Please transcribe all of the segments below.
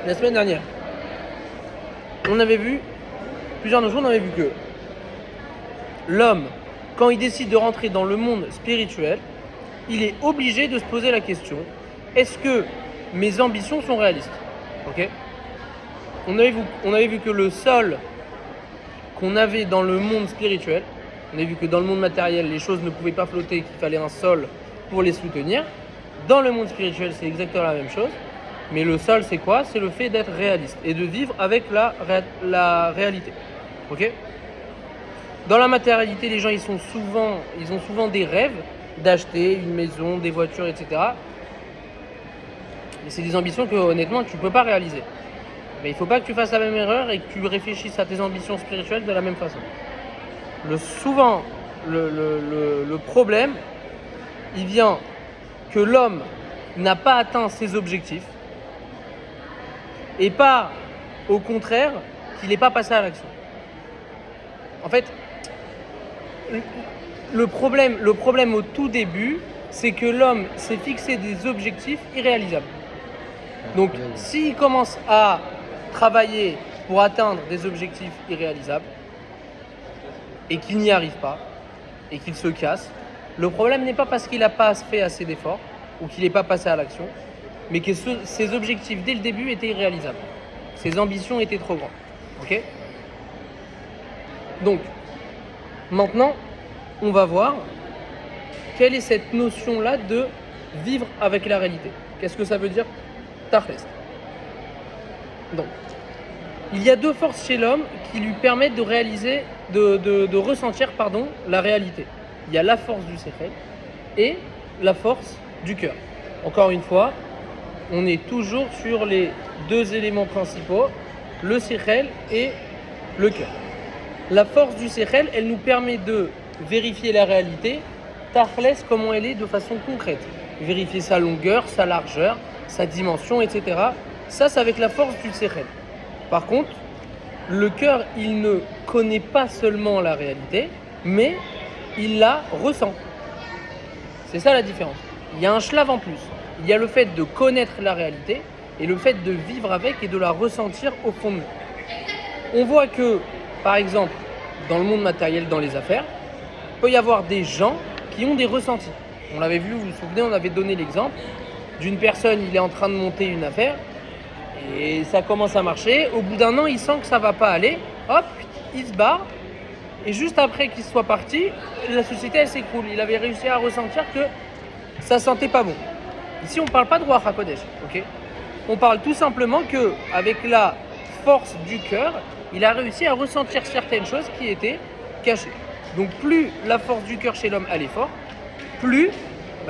La semaine dernière, on avait vu plusieurs notions. On avait vu que l'homme, quand il décide de rentrer dans le monde spirituel, il est obligé de se poser la question, est-ce que mes ambitions sont réalistes? Ok. On avait vu que le sol qu'on avait dans le monde spirituel, on avait vu que dans le monde matériel, les choses ne pouvaient pas flotter, qu'il fallait un sol pour les soutenir. Dans le monde spirituel, c'est exactement la même chose. Mais le sol, c'est quoi? C'est le fait d'être réaliste et de vivre avec la réalité. Ok? Dans la matérialité, les gens ils ont souvent des rêves d'acheter une maison, des voitures, etc. Mais c'est des ambitions que honnêtement tu ne peux pas réaliser. Mais il ne faut pas que tu fasses la même erreur et que tu réfléchisses à tes ambitions spirituelles de la même façon. Souvent, le problème, il vient que l'homme n'a pas atteint ses objectifs et pas, au contraire, qu'il n'est pas passé à l'action. En fait, le problème au tout début, c'est que l'homme s'est fixé des objectifs irréalisables. Donc, s'il commence à travailler pour atteindre des objectifs irréalisables et qu'il n'y arrive pas et qu'il se casse, le problème n'est pas parce qu'il n'a pas fait assez d'efforts ou qu'il n'est pas passé à l'action, mais que ses objectifs dès le début étaient irréalisables. Ses ambitions étaient trop grandes. Ok ? Donc, maintenant, on va voir quelle est cette notion-là de vivre avec la réalité. Qu'est-ce que ça veut dire? Tachles. Donc, il y a deux forces chez l'homme qui lui permettent de réaliser, de ressentir la réalité. Il y a la force du sechel et la force du cœur. Encore une fois, on est toujours sur les deux éléments principaux, le sechel et le cœur. La force du sechel, elle nous permet de vérifier la réalité, tachles, comment elle est de façon concrète. Vérifier sa longueur, sa largeur, sa dimension, etc. Ça, c'est avec la force du sechel. Par contre, le cœur, il ne connaît pas seulement la réalité, mais il la ressent. C'est ça la différence. Il y a un shlav en plus. Il y a le fait de connaître la réalité et le fait de vivre avec et de la ressentir au fond de nous. On voit que, par exemple, dans le monde matériel, dans les affaires, il peut y avoir des gens qui ont des ressentis. On l'avait vu, vous vous souvenez, on avait donné l'exemple d'une personne, il est en train de monter une affaire et ça commence à marcher. Au bout d'un an, il sent que ça ne va pas aller. Hop, il se barre. Et juste après qu'il soit parti, la société, elle s'écroule. Il avait réussi à ressentir que ça ne sentait pas bon. Ici, on ne parle pas de Ruach HaKodesh. Okay, on parle tout simplement qu'avec la force du cœur, il a réussi à ressentir certaines choses qui étaient cachées. Donc plus la force du cœur chez l'homme elle est forte, plus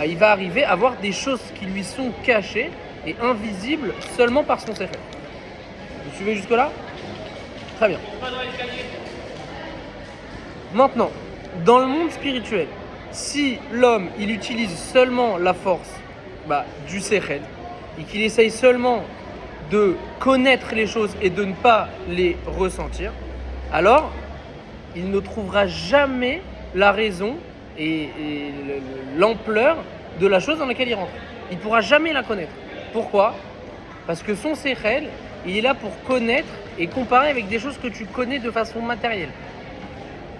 il va arriver à voir des choses qui lui sont cachées et invisibles seulement par son sechel. Vous suivez jusque-là? Très bien. Maintenant, dans le monde spirituel, si l'homme il utilise seulement la force du sechel et qu'il essaye seulement de connaître les choses et de ne pas les ressentir, alors il ne trouvera jamais la raison et l'ampleur de la chose dans laquelle il rentre. Il ne pourra jamais la connaître. Pourquoi? Parce que son sechel, il est là pour connaître et comparer avec des choses que tu connais de façon matérielle.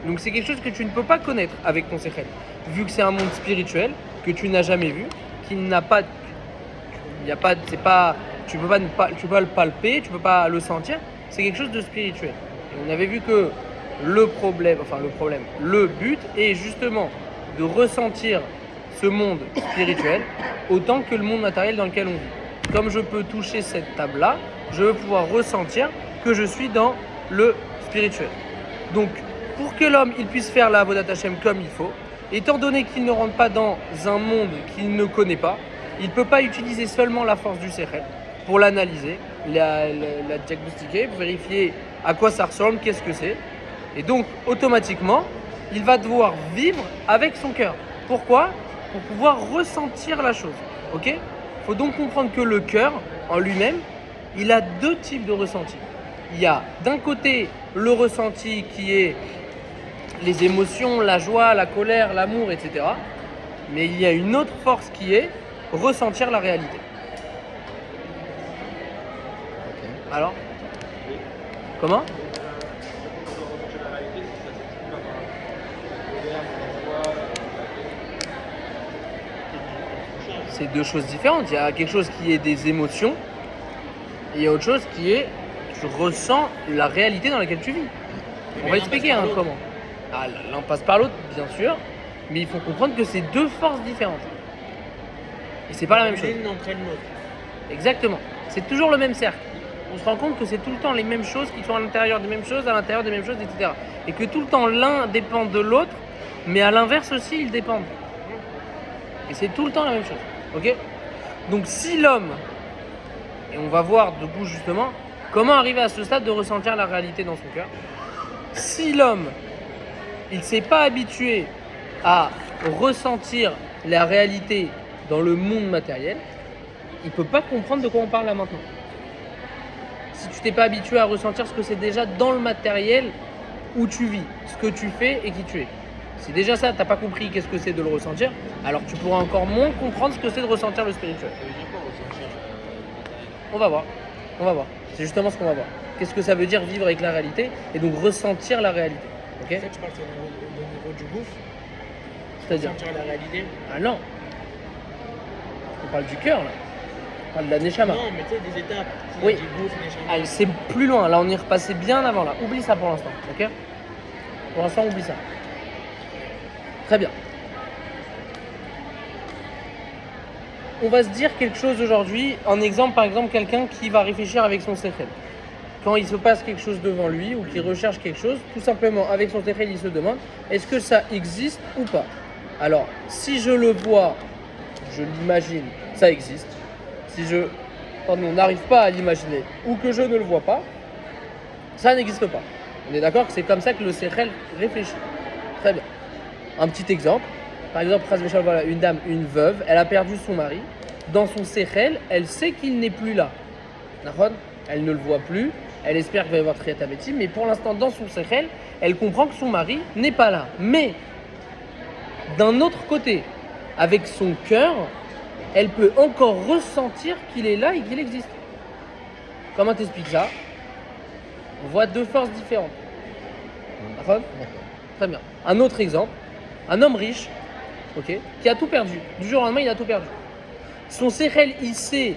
Donc c'est quelque chose que tu ne peux pas connaître avec ton sechel, vu que c'est un monde spirituel que tu n'as jamais vu, qui n'a pas, tu peux pas le palper, tu peux pas le sentir. C'est quelque chose de spirituel. Et on avait vu que le but est justement de ressentir ce monde spirituel autant que le monde matériel dans lequel on vit. Comme je peux toucher cette table-là, je veux pouvoir ressentir que je suis dans le spirituel. Donc, pour que l'homme il puisse faire la Avodat Hashem comme il faut, étant donné qu'il ne rentre pas dans un monde qu'il ne connaît pas, il ne peut pas utiliser seulement la force du sechel pour l'analyser, la diagnostiquer, pour vérifier à quoi ça ressemble, qu'est-ce que c'est. Et donc, automatiquement, il va devoir vivre avec son cœur. Pourquoi? Pour pouvoir ressentir la chose. Ok? Il faut donc comprendre que le cœur, en lui-même, il a deux types de ressentis. Il y a d'un côté le ressenti qui est les émotions, la joie, la colère, l'amour, etc. Mais il y a une autre force qui est ressentir la réalité. Alors comment? C'est deux choses différentes. Il y a quelque chose qui est des émotions et il y a autre chose qui est tu ressens la réalité dans laquelle tu vis. On va expliquer comment. Ah, l'un passe par l'autre, bien sûr, mais il faut comprendre que c'est deux forces différentes. Et c'est pas la même chose. L'une entraîne l'autre. Exactement. C'est toujours le même cercle. On se rend compte que c'est tout le temps les mêmes choses qui sont à l'intérieur des mêmes choses, à l'intérieur des mêmes choses, etc. Et que tout le temps l'un dépend de l'autre, mais à l'inverse aussi ils dépendent. Et c'est tout le temps la même chose. Ok? Donc si l'homme, et on va voir du coup justement comment arriver à ce stade de ressentir la réalité dans son cœur, si l'homme il ne s'est pas habitué à ressentir la réalité dans le monde matériel, il ne peut pas comprendre de quoi on parle là maintenant. Si tu t'es pas habitué à ressentir ce que c'est déjà dans le matériel où tu vis, ce que tu fais et qui tu es. Si déjà ça, tu n'as pas compris qu'est-ce que c'est de le ressentir, alors tu pourras encore moins comprendre ce que c'est de ressentir le spirituel. Ça veut dire quoi ressentir? On va voir. C'est justement ce qu'on va voir. Qu'est-ce que ça veut dire vivre avec la réalité et donc ressentir la réalité. Ok? Ça, tu parles au niveau du gouffre. C'est-à-dire? Ressentir la réalité. Ah non. On parle du cœur là. On parle de la neshama. Non, mais tu sais, des étapes. Oui. Du gouffre, des chemins. Ah, c'est plus loin. Là, on y est repassé bien avant là. Oublie ça pour l'instant. Ok? Pour l'instant, oublie ça. Très bien. On va se dire quelque chose aujourd'hui. Un exemple, par exemple, quelqu'un qui va réfléchir avec son séchel. Quand il se passe quelque chose devant lui ou qu'il recherche quelque chose, tout simplement avec son séchel, il se demande est-ce que ça existe ou pas? Alors, si je le vois, je l'imagine, ça existe. Si je n'arrive pas à l'imaginer ou que je ne le vois pas, ça n'existe pas. On est d'accord que c'est comme ça que le séchel réfléchit. Très bien. Un petit exemple. Par exemple, voilà, une dame, une veuve, elle a perdu son mari. Dans son séchel, elle sait qu'il n'est plus là. D'accord? Elle ne le voit plus. Elle espère qu'il va y avoir Triat Ametim, mais pour l'instant, dans son séchel, elle comprend que son mari n'est pas là. Mais, d'un autre côté, avec son cœur, elle peut encore ressentir qu'il est là et qu'il existe. Comment t'expliques ça? On voit deux forces différentes. D'accord? Très bien. Un autre exemple, un homme riche, ok, qui a tout perdu. Du jour au lendemain, il a tout perdu. Son séchel, il sait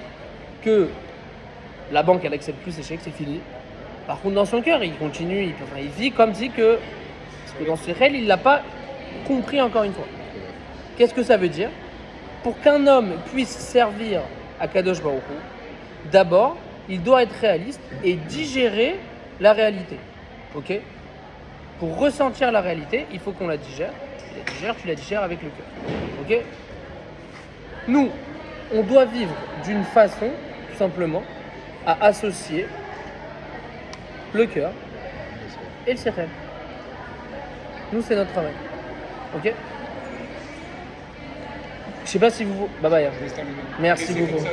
que la banque, elle accepte plus ses chèques, c'est fini. Par contre, dans son cœur, il continue, il vit comme si que... Parce que dans ce séchel, il ne l'a pas compris encore une fois. Qu'est-ce que ça veut dire? Pour qu'un homme puisse servir à Kadosh Baruch Hu, d'abord, il doit être réaliste et digérer la réalité. Ok? Pour ressentir la réalité, il faut qu'on la digère. Tu la digères avec le cœur. Ok? Nous, on doit vivre d'une façon, tout simplement, à associer le cœur et le séchel. Nous, c'est notre travail. Ok? Je sais pas si vous... Bye bye. Merci beaucoup.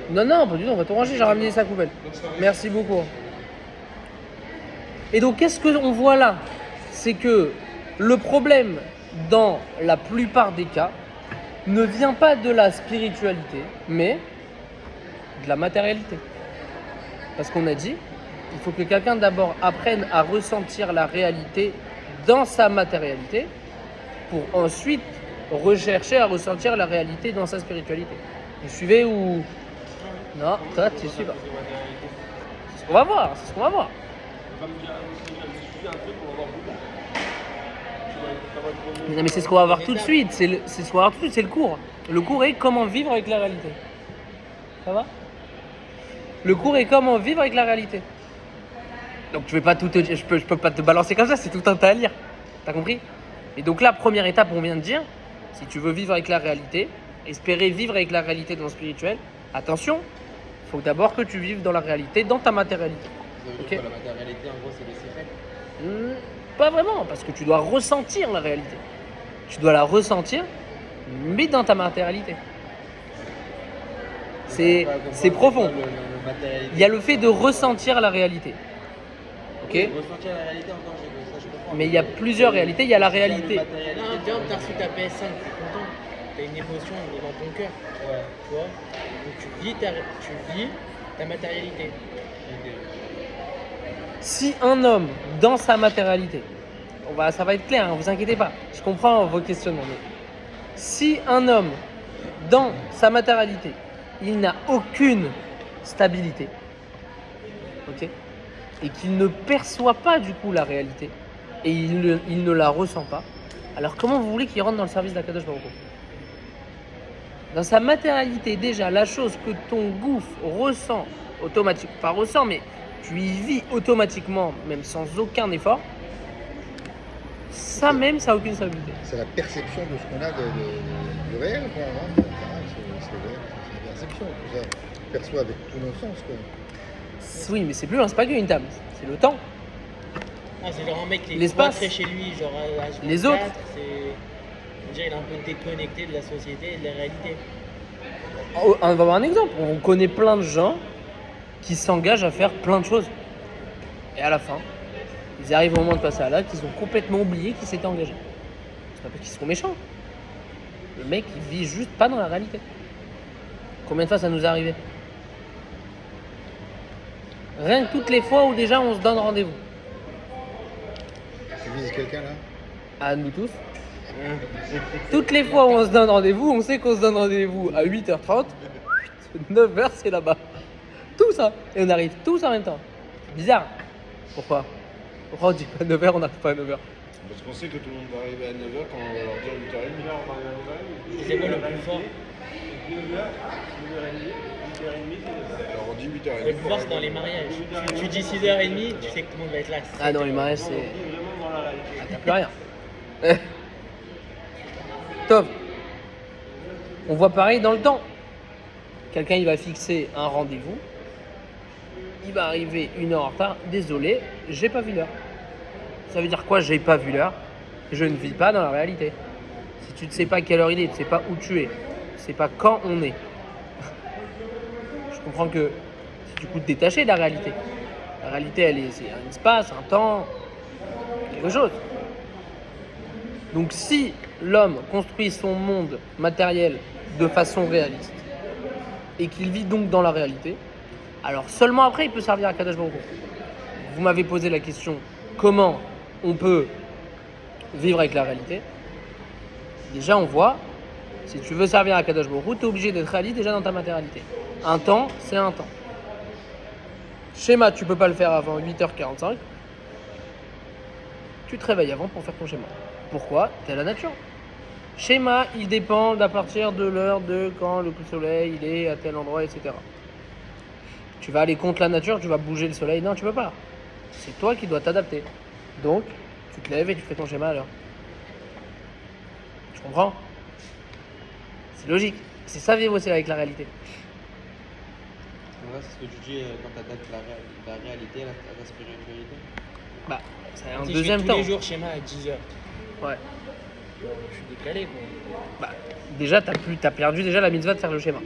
Non, pas du tout, on va tout ranger, j'ai ramené sa poubelle. Merci beaucoup. Et donc, qu'est-ce qu'on voit là? C'est que le problème, dans la plupart des cas, ne vient pas de la spiritualité, mais de la matérialité. Parce qu'on a dit, il faut que quelqu'un d'abord apprenne à ressentir la réalité dans sa matérialité, pour ensuite rechercher à ressentir la réalité dans sa spiritualité. Vous suivez ou... Non, toi, tu suis pas. C'est ce qu'on va voir, Non, mais c'est ce qu'on va voir tout de suite, c'est le cours. Le cours est comment vivre avec la réalité. Ça va? Le cours est comment vivre avec la réalité. Donc je peux pas te balancer comme ça, c'est tout un tas à lire. T'as compris? Et donc là, première étape, on vient de dire, si tu veux vivre avec la réalité, espérer vivre avec la réalité dans le spirituel, attention, il faut d'abord que tu vives dans la réalité, dans ta matérialité. Okay. La matérialité, en gros, c'est les séchels? Pas vraiment, parce que tu dois ressentir la réalité. Tu dois la ressentir, mais dans ta matérialité. C'est profond. Il y a le fait de ressentir la réalité. Ok? Ressentir la réalité encore, ça je comprends. Mais il y a plusieurs réalités. Il y a la réalité. Non, viens, t'as reçu ta PS5, t'es content. T'as une émotion dans ton cœur. Ouais. Tu vois? Donc tu vis ta matérialité. Si un homme, dans sa matérialité, ça va être clair, ne vous inquiétez pas, je comprends vos questionnements, mais si un homme, dans sa matérialité, il n'a aucune stabilité, ok, et qu'il ne perçoit pas du coup la réalité, et il ne la ressent pas, alors comment vous voulez qu'il rentre dans le service d'Akadosh Baruch Hu? Dans sa matérialité, déjà, la chose que ton gouffre ressent automatiquement, pas ressent, mais tu y vis automatiquement, même sans aucun effort, ça même, ça n'a aucune stabilité. C'est la perception de ce qu'on a du réel, quoi. Hein. C'est la perception, tout ça. On perçoit avec tous nos sens, quoi. Oui, mais c'est plus, c'est pas qu'une table, c'est le temps. Ah, c'est genre un mec qui est L'espace. rentré chez lui, genre à H24, Les autres. On dirait qu'il est un peu déconnecté de la société et de la réalité. Oh, on va voir un exemple. On connaît plein de gens qui s'engagent à faire plein de choses. Et à la fin, ils arrivent au moment de passer à l'acte, ils ont complètement oublié qu'ils s'étaient engagés. C'est pas parce qu'ils sont méchants. Le mec, il vit juste pas dans la réalité. Combien de fois ça nous est arrivé? Rien que toutes les fois où déjà on se donne rendez-vous. Tu vises quelqu'un, là? À nous tous. Toutes les fois où on se donne rendez-vous, on sait qu'on se donne rendez-vous à 8h30. 9h, c'est là-bas. Tout ça. Et on arrive tous en même temps. Bizarre. Pourquoi on dit pas 9h, on n'arrive pas à 9h? Parce qu'on sait que tout le monde va arriver à 9h quand on va leur dire 8h30. C'est quoi le plus fort? Alors on dit Le 8h30. plus fort, c'est dans les mariages. Tu dis 6h30, tu sais que tout le monde va être là. Ah non, les mariages, c'est. Ah, t'as plus rien. Top. On voit pareil dans le temps. Quelqu'un, il va fixer un rendez-vous. Il va arriver 1 heure en retard. Désolé, j'ai pas vu l'heure. Ça veut dire quoi, j'ai pas vu l'heure? Je ne vis pas dans la réalité. Si tu ne sais pas quelle heure il est, tu ne sais pas où tu es, tu ne sais pas quand on est. Je comprends que c'est du coup détaché de la réalité. La réalité, c'est un espace, un temps, quelque chose. Donc si l'homme construit son monde matériel de façon réaliste et qu'il vit donc dans la réalité, alors seulement après il peut servir à Kadosh Baruch Hu. Vous m'avez posé la question, comment on peut vivre avec la réalité? Déjà on voit, si tu veux servir à Kadosh Baruch Hu, tu es obligé d'être réaliste déjà dans ta matérialité. Un temps, c'est un temps. Schéma, tu peux pas le faire avant 8h45. Tu te réveilles avant pour faire ton schéma. Pourquoi? T'es la nature. Schéma, il dépend à partir de l'heure de quand le coup de soleil il est à tel endroit, etc. Tu vas aller contre la nature, tu vas bouger le soleil. Non, tu peux pas. C'est toi qui dois t'adapter. Donc, tu te lèves et tu fais ton schéma à l'heure. Tu comprends? C'est logique. C'est ça vivre aussi avec la réalité. Voilà, c'est ce que tu dis quand tu attaques la réalité, la spiritualité. Bah, c'est un Si deuxième je fais temps. tous les jours schéma à 10h. Ouais. Je suis décalé, quoi. Bah, déjà, t'as perdu déjà la mitzvah de faire le schéma.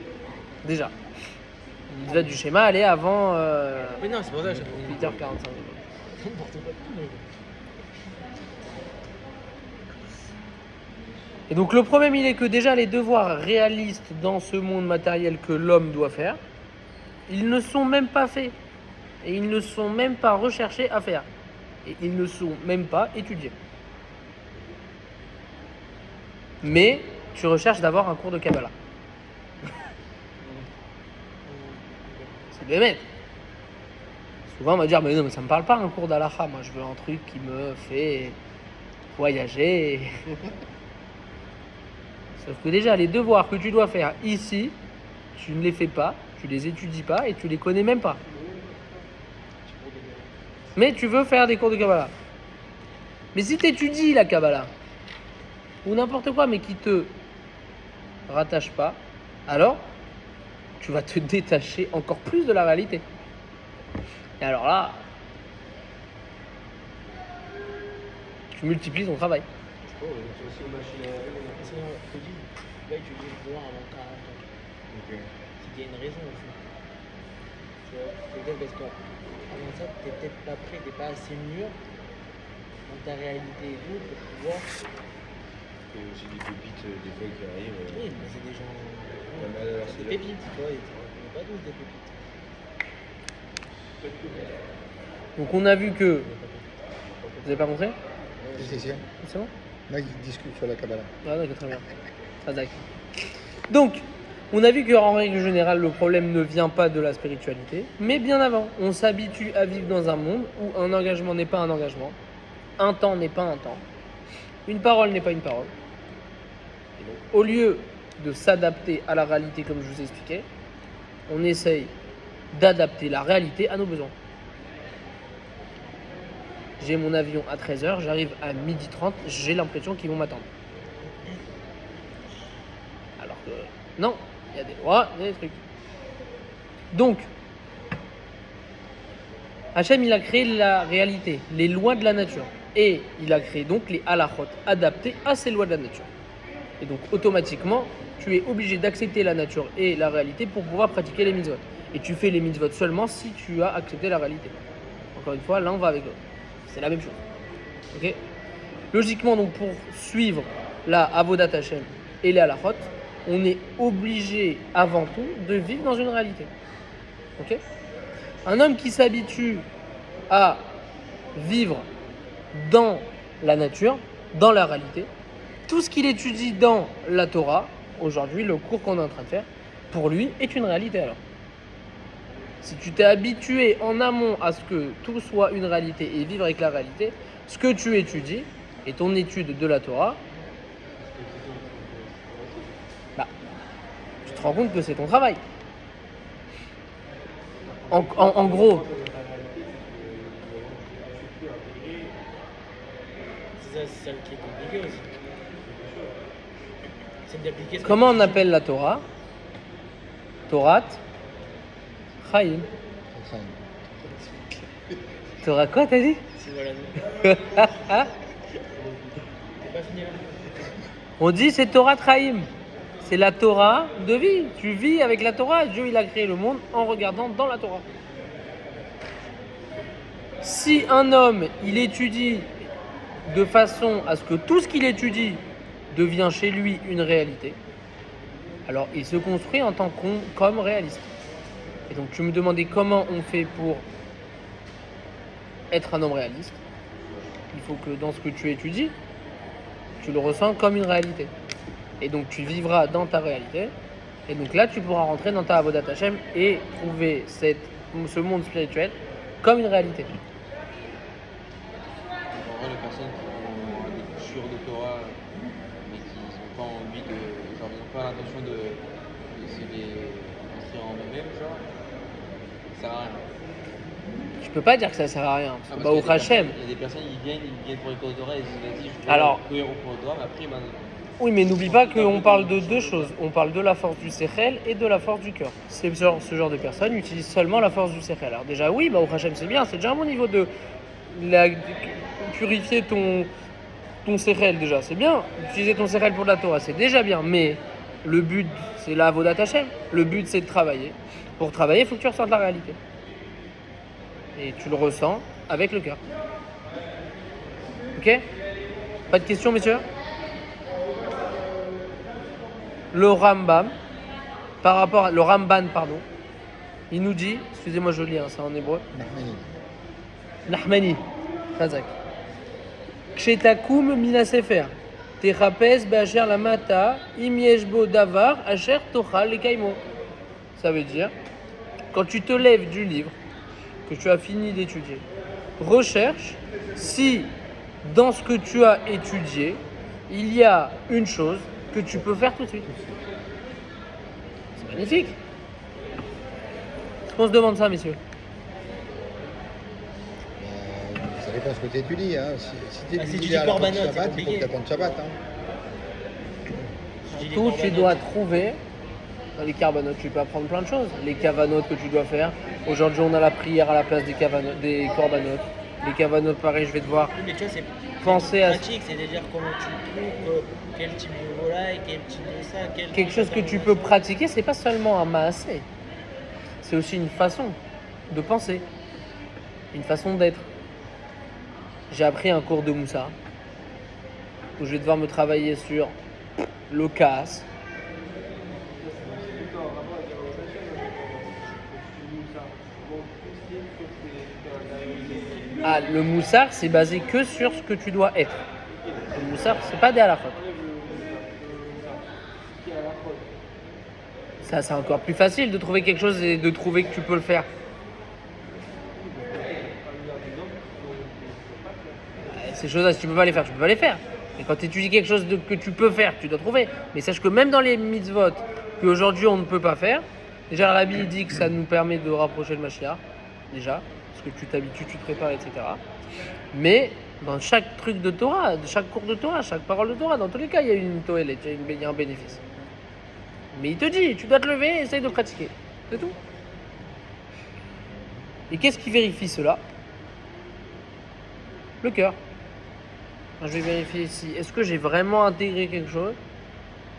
Déjà. La mitzvah du schéma, elle est avant Mais non, c'est pour ça que j'ai 8h45. n'importe quoi. Et donc le problème, il est que déjà les devoirs réalistes dans ce monde matériel que l'homme doit faire, ils ne sont même pas faits. Et ils ne sont même pas recherchés à faire. Et ils ne sont même pas étudiés. Mais tu recherches d'avoir un cours de Kabbalah. C'est bémet. Souvent on va dire, mais non, mais ça me parle pas un cours d'Alaha. Moi je veux un truc qui me fait voyager. Sauf que déjà, les devoirs que tu dois faire ici, tu ne les fais pas, tu les étudies pas et tu les connais même pas. Mais tu veux faire des cours de Kabbalah. Mais si tu étudies la Kabbalah, ou n'importe quoi, mais qui te rattache pas, alors tu vas te détacher encore plus de la réalité. Et alors là, tu multiplies ton travail. Sinon, je te dis, va étudier le pouvoir avant 40 ans. Ok. C'est qu'il y a une raison aussi. Tu vois, c'est peut-être parce qu'avant ça, t'es peut-être pas prêt, t'es pas assez mûr dans ta réalité et tout pour pouvoir. Il y a aussi des pépites des fois qui arrivent. Oui, mais c'est des gens. Pas mal, alors, C'est c'est des là. pépites, tu vois, on n'est pas tous des pépites. Donc on a vu que... Vous avez pas compris? C'est sûr. C'est bon? Là, ils discutent sur la Kabbalah. Ah d'accord, très bien. Ah, d'accord. Donc, on a vu qu'en règle générale, le problème ne vient pas de la spiritualité, mais bien avant. On s'habitue à vivre dans un monde où un engagement n'est pas un engagement, un temps n'est pas un temps, une parole n'est pas une parole. Et donc, au lieu de s'adapter à la réalité comme je vous ai expliqué, on essaye d'adapter la réalité à nos besoins. J'ai mon avion à 13h, j'arrive à 12h30, j'ai l'impression qu'ils vont m'attendre. Alors que non, il y a des lois, il y a des trucs. Donc, Hachem, il a créé la réalité, les lois de la nature. Et il a créé donc les halachot, adaptés à ces lois de la nature. Et donc, automatiquement, tu es obligé d'accepter la nature et la réalité pour pouvoir pratiquer les mitzvot. Et tu fais les mitzvot seulement si tu as accepté la réalité. Encore une fois, l'un va avec l'autre. C'est la même chose. Ok? Logiquement, donc, pour suivre la avodat Hachem et les halachot, on est obligé avant tout de vivre dans une réalité. Ok? Un homme qui s'habitue à vivre dans la nature, dans la réalité, tout ce qu'il étudie dans la Torah, aujourd'hui, le cours qu'on est en train de faire, pour lui, est une réalité alors. Si tu t'es habitué en amont à ce que tout soit une réalité et vivre avec la réalité, ce que tu étudies et ton étude de la Torah, tu te rends compte que c'est ton travail. En gros, C'est ça qui est compliqué aussi. C'est d'appliquer ce que comment tu on dis. appelle la Torah? Torat Chaim. Torah quoi t'as dit? C'est voilà. T'es pas fini là. On dit c'est Torah Chaim. C'est la Torah de vie. Tu vis avec la Torah. Dieu il a créé le monde en regardant dans la Torah. Si un homme il étudie de façon à ce que tout ce qu'il étudie devient chez lui une réalité, alors il se construit en tant comme réaliste. Et donc tu me demandais comment on fait pour être un homme réaliste. Il faut que dans ce que tu étudies, tu le ressens comme une réalité. Et donc tu vivras dans ta réalité. Et donc là tu pourras rentrer dans ta avodat Hashem et trouver ce monde spirituel comme une réalité. En vrai, les personnes qui ont des couchures de Torah, mais qui n'ont pas envie de. Genre, ils n'ont pas l'intention de se les construire en eux-mêmes, genre, ça sert à rien. Tu peux pas dire que ça sert à rien. Ah, Parce parce que qu'il y a des Hashem. personnes- Il y a des personnes, ils viennent pour les cours de Torah, ils se disent, vas-y, je vais Alors- courir au cours de Torah, mais après, ben, Oui, mais n'oublie pas qu'on parle de deux choses. On parle de la force du sechel et de la force du cœur. Ce genre de personnes utilisent seulement la force du sechel. Alors déjà, oui, au Hashem, c'est bien. C'est déjà un bon niveau de purifier ton sechel déjà. C'est bien. Utiliser ton sechel pour la Torah, c'est déjà bien. Mais le but, c'est la avodat Hashem. Le but, c'est de travailler. Pour travailler, il faut que tu ressentes la réalité. Et tu le ressens avec le cœur. Ok? Pas de questions, messieurs? Le Ramban, il nous dit, excusez-moi je lis, c'est en hébreu, Nahmani, Chazak. Kshetakum mina sefer, techapes be'asher lamata, im yeshbo davar, asher tochal lekaimo. Ça veut dire, quand tu te lèves du livre, que tu as fini d'étudier, recherche si dans ce que tu as étudié, il y a une chose que tu peux faire tout de suite. C'est magnifique. Est-ce qu'on se demande ça, messieurs? Ça dépend ce que tu étudies. Hein. Si tu Ah, si tu étudies dis à la Korbanot, Shabbat, c'est il faut compliqué. que tu attendes Shabbat. Hein. Tout, tu dois trouver dans les carbanotes. Tu peux apprendre plein de choses. Les cavanotes que tu dois faire. Aujourd'hui, on a la prière à la place des corbanotes. Les cavanotes, pareil, je vais te voir. Oui, mais tu vois, c'est Penser à pratique, c'est-à-dire comment tu trouves quel type de volaille, quel type de ça, quelque chose que tu peux pratiquer. C'est pas seulement un maasé. C'est aussi une façon de penser, une façon d'être. J'ai appris un cours de Moussa où je vais devoir me travailler sur le casse. Ah, le moussar, c'est basé que sur ce que tu dois être. Le moussar, c'est pas des halakhot. Ça, c'est encore plus facile de trouver quelque chose et de trouver que tu peux le faire. Ces choses-là, si tu peux pas les faire, tu peux pas les faire. Et quand tu étudies quelque chose que tu peux faire, tu dois trouver. Mais sache que même dans les mitzvot qu'aujourd'hui on ne peut pas faire, déjà le rabbi dit que ça nous permet de rapprocher le Mashiach, déjà, parce que tu t'habitues, tu te prépares, etc. Mais dans chaque truc de Torah, chaque cours de Torah, chaque parole de Torah, dans tous les cas, il y a une toélette, il y a un bénéfice. Mais il te dit, tu dois te lever et essaye de pratiquer. C'est tout. Et qu'est-ce qui vérifie cela? Le cœur. Je vais vérifier ici, est-ce que j'ai vraiment intégré quelque chose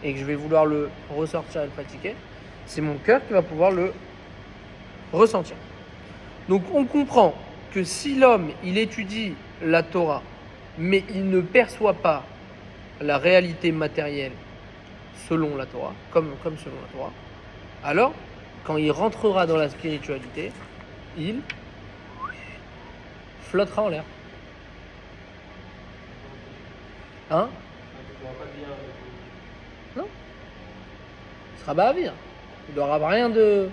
et que je vais vouloir le ressortir et le pratiquer? C'est mon cœur qui va pouvoir le ressentir. Donc on comprend que si l'homme, il étudie la Torah, mais il ne perçoit pas la réalité matérielle selon la Torah, comme selon la Torah, alors, quand il rentrera dans la spiritualité, il flottera en l'air. Hein? Non. Il sera bavir. Il n'aura rien de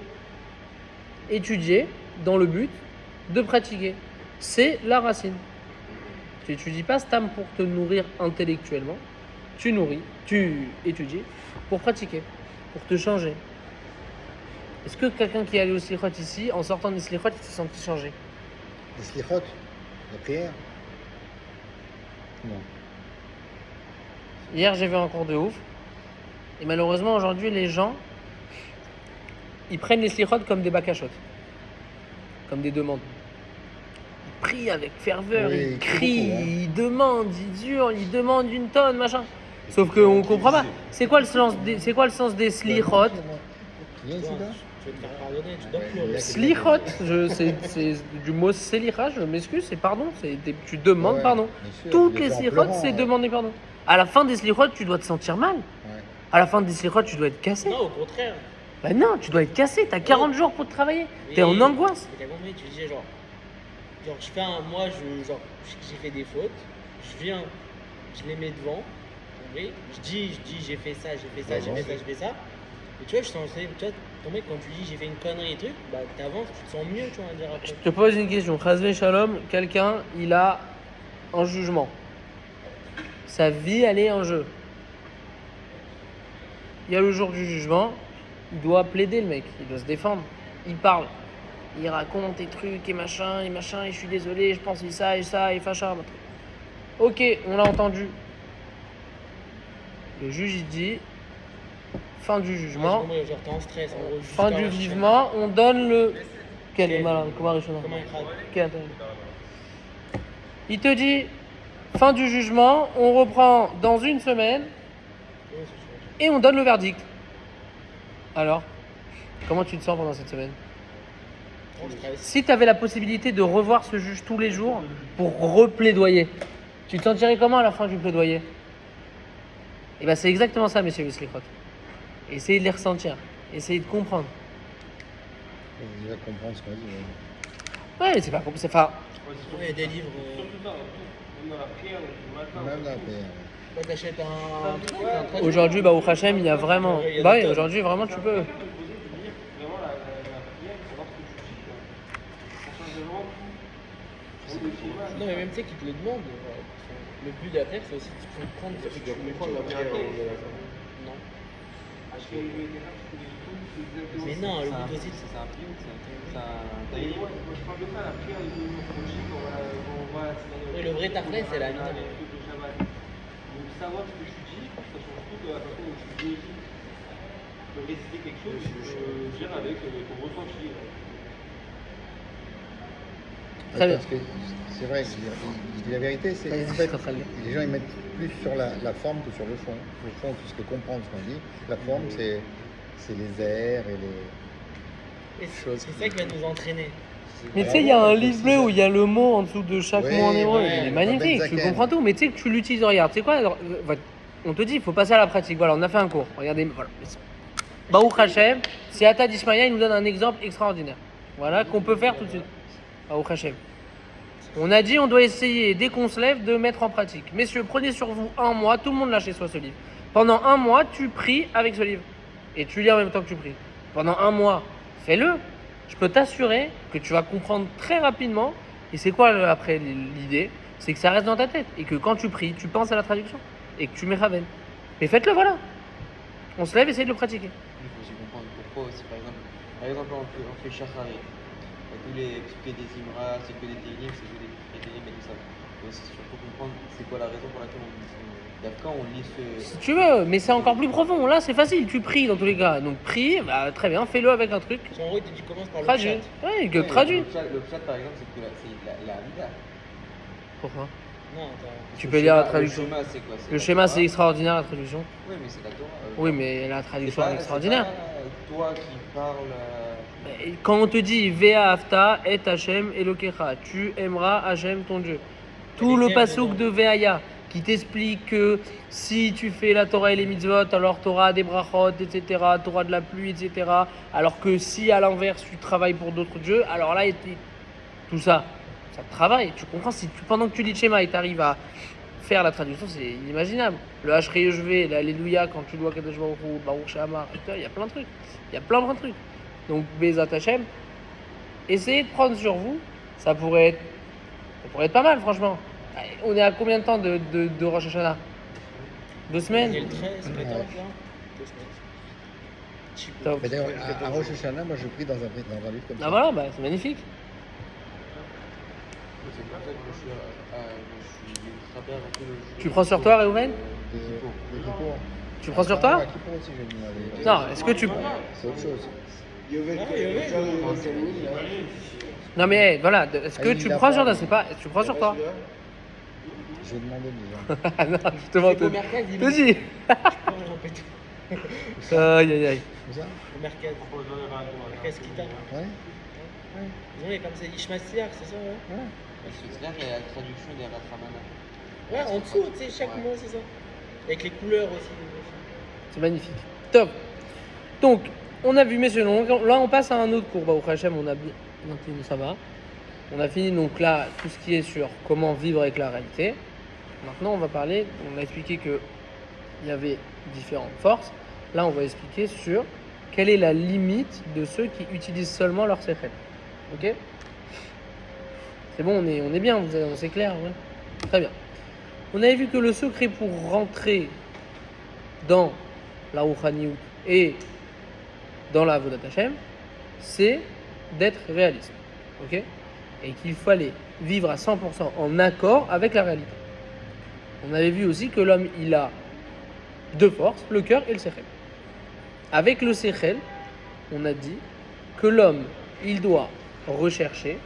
étudier dans le but de pratiquer. C'est la racine. Tu n'étudies pas Stam pour te nourrir intellectuellement. Tu étudies pour pratiquer, pour te changer. Est-ce que quelqu'un qui est allé au slichot ici, en sortant des slichot, il s'est senti changé? Les slichot, la prière? Non. Hier, j'ai vu un cours de ouf. Et malheureusement, aujourd'hui, les gens, ils prennent les slichot comme des bakashot, comme des demandes. Ils prient avec ferveur, Oui, ils beaucoup, crient, hein. ils demandent, ils hurlent, ils demandent une tonne, machin. Sauf qu'on ne comprend pas. C'est quoi le sens des slichot? Il y a ici, là? Je vais te faire pardonner, tu dois Ouais, pleurer. il y a- Slichot, c'est du mot selicha, je m'excuse, c'est pardon, tu demandes Ouais, pardon. bien sûr, Toutes les les gens slichot, pleurant, c'est ouais. demander pardon. À la fin des slichot, tu dois te sentir mal. Ouais. À la fin des slichot, tu dois être cassé. Non, au contraire. Bah non, tu dois être cassé, t'as 40 jours pour te travailler. T'es en Mais- angoisse. mais t'as compris, tu disais genre je fais un mois, j'ai fait des fautes, je viens, je les mets devant, t'as compris, je dis j'ai fait ça, j'ai fait ça, j'ai fait ça, j'ai fait ça. Et tu vois, je suis censé, tu vois, ton mec quand tu dis j'ai fait une connerie et truc, bah t'avances, tu te sens mieux, tu vas dire après. Je te pose une question. Chazvé Shalom, quelqu'un, il a un jugement. Sa vie, elle est en jeu. Il y a le jour du jugement, il doit plaider le mec, il doit se défendre. Il parle, il raconte des trucs et machin, et je suis désolé, je pense ça, et facha. Ok, on l'a entendu. Le juge, il dit, fin du jugement, Ouais, genre t'es en stress, en gros. fin du jugement, on donne le... Quel est malin, comment Rishona? Comment il craque? Quel intérêt? Il te dit, fin du jugement, on reprend dans une semaine et on donne le verdict. Alors, comment tu te sens pendant cette semaine? Trop de stress. Si tu avais la possibilité de revoir ce juge tous les jours pour replaidoyer, tu te sentirais comment à la fin du plaidoyer? Et bien c'est exactement ça, messieurs les slichot. Essayez de les ressentir, essayez de comprendre. Il va comprendre ce qu'on dit. Ouais, mais c'est pas c'est pas. Il y a des livres. Même la prière. Toi t'achètes un truc, un truc. Aujourd'hui, bah, au Hachem, il y a vraiment. Il y a Bah des oui, tonnes. aujourd'hui, vraiment, tu peux. Non, mais même tu sais qu'ils te le demandent. Le but d'après, c'est aussi de comprendre ce que tu veux Prendre la prière dire. en Non. Mais non, le but aussi, c'est un film, c'est un daily. oui, le vrai taflet, c'est la minute. Donc savoir ce que je dis, ça change tout de la façon dont tu vérifies. Tu peux réciter quelque chose, tu peux dire avec ton ressenti. Très bien. Parce que c'est vrai, il dit la vérité, c'est Vas-y, en je fait, suis en train de lire. les gens ils mettent plus sur la forme que sur le fond. Le fond, tu sais comprendre ce qu'on dit. La forme, c'est les airs et les. Et c'est ça qui va nous entraîner. Mais tu sais, il y a un livre bleu où il y a le mot en dessous de chaque Oui, mot en hébreu. ouais, Il est magnifique, Ben tu Zaken. comprends tout. Mais tu sais que tu l'utilises, regarde. Tu sais quoi alors, on te dit, il faut passer à la pratique. Voilà, on a fait un cours. Regardez, voilà. Baruch Hashem, c'est Ata d'Ishmaïa, il nous donne un exemple extraordinaire. Voilà, qu'on peut faire tout de suite. Au Hachem. On a dit on doit essayer, dès qu'on se lève, de mettre en pratique. Messieurs, prenez sur vous un mois, tout le monde l'a chez soi ce livre. Pendant un mois, tu pries avec ce livre. Et tu lis en même temps que tu pries. Pendant un mois, fais-le. Je peux t'assurer que tu vas comprendre très rapidement. Et c'est quoi après l'idée? C'est que ça reste dans ta tête. Et que quand tu pries, tu penses à la traduction. Et que tu mets Raven. Mais faites-le, voilà. On se lève, essayez de le pratiquer. Il faut aussi comprendre pourquoi aussi, par exemple on fait Shachari. Tous les expliquer des Imra, c'est que des Télim, c'est que des Télim et tout ça. Il faut aussi surtout comprendre c'est quoi la raison pour laquelle on lit ce. Si tu veux, mais c'est encore plus profond. Là, c'est facile. Tu pries dans tous les cas. Donc, prie, bah, très bien, fais-le avec un truc. En gros, tu commences par le Traduit. chat. Oui, que Ouais, traduit. Le pshat, par exemple, c'est que c'est la Hamida. Pourquoi? Non, attends. Tu peux lire la traduction. Le schéma, c'est quoi? Le schéma, c'est extraordinaire, la traduction. Oui, mais c'est la Torah. Oui, mais la C'est traduction pas- est extraordinaire. c'est pas toi qui parles. Mais quand on te dit Vea Afta et Hachem Elokecha, tu aimeras Hachem ton Dieu. Tout le pasouk de Veaya qui t'explique que si tu fais la Torah et les mitzvot, alors tu auras des brachot, etc., tu auras de la pluie, etc. Alors que si à l'inverse tu travailles pour d'autres dieux, alors là, tout ça, ça te travaille. Tu comprends, pendant que tu lis le schéma et tu arrives à faire la traduction, c'est inimaginable. Le Hachrei Yeshvé, l'Alléluia, quand tu dois Kadosh Baruch Hu, Baruch She'amar, il y a plein de trucs. Il y a plein de trucs. Donc, Bezat Hachem, essayez de prendre sur vous, ça pourrait être pas mal, franchement. On est à combien de temps de Rosh Hashanah? 2 Il y a semaines? le 13, 14 là. 2 semaines. Top. Mais d'ailleurs, à Rosh Hashanah, moi je prie dans un livre comme ça. Ah voilà, bah, c'est magnifique. C'est pour ça que je suis très bien avec le jeu. Tu prends sur toi, Réhouven? De Kippour. Tu prends sur toi? Ouais, Kippour aussi, j'ai demandé. Non, est-ce que tu... C'est autre chose. Non mais hey, voilà, est-ce que Ah, tu il a prends pas, sur toi? lui. C'est pas... Tu prends sur toi? Je vais demander déjà. Ah non, justement, C'est te au mercredi, il te dis. Aïe aïe aïe. Comme ça? Le Merkez. Merkez Kita. Ouais. Ils ont les comme c'est Ishmael, c'est ça, ouais? Parce que c'est là qu'il y a la traduction des Rafamana. Ouais, en dessous, tu sais, chaque mois, c'est ça. Avec les couleurs aussi. C'est magnifique. Top. Donc, on a vu, messieurs, là on passe à un autre cours. Bah, au Hachem, on a bien. Ça va. On a fini donc là tout ce qui est sur comment vivre avec la réalité. Maintenant, on va parler. On a expliqué que il y avait différentes forces. Là, on va expliquer sur quelle est la limite de ceux qui utilisent seulement leur séchel. Ok? C'est bon, on est bien, c'est clair, ouais. Très bien. On avait vu que le secret pour rentrer dans la Rouhaniout et dans la Avodat Hashem, c'est d'être réaliste. Ok? Et qu'il fallait vivre à 100% en accord avec la réalité. On avait vu aussi que l'homme, il a deux forces, le cœur et le séchel. Avec le séchel, on a dit que l'homme, il doit rechercher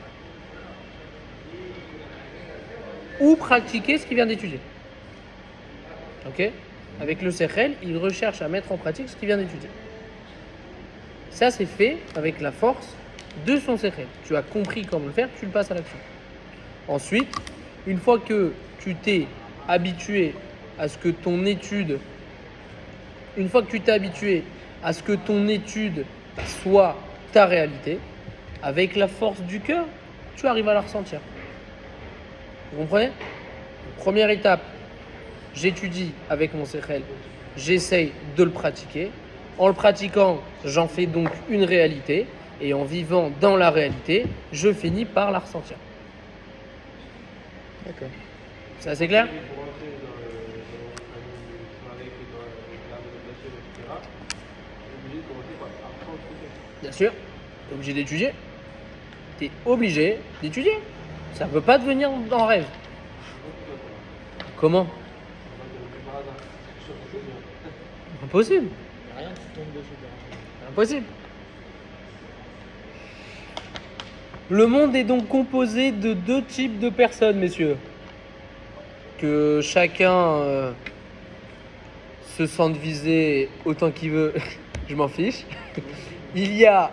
ou pratiquer ce qu'il vient d'étudier. Ok? Avec le séchel, il recherche à mettre en pratique ce qu'il vient d'étudier. Ça, c'est fait avec la force de son séchel. Tu as compris comment le faire, tu le passes à l'action. Ensuite, une fois que tu t'es habitué à ce que ton étude, soit ta réalité, avec la force du cœur, tu arrives à la ressentir. Vous comprenez? Première étape, j'étudie avec mon séchel, j'essaye de le pratiquer. En le pratiquant, j'en fais donc une réalité. Et en vivant dans la réalité, je finis par la ressentir. D'accord. C'est assez clair? Pour rentrer dans la méditation, etc., on est obligé de commencer par apprendre ce que Bien sûr, tu es obligé d'étudier. Tu es obligé d'étudier. Ça ne peut pas devenir en rêve. Comment? Impossible. Rien qui tombe dessus. Impossible. Le monde est donc composé de deux types de personnes, messieurs. Que chacun se sente visé autant qu'il veut, je m'en fiche. Il y a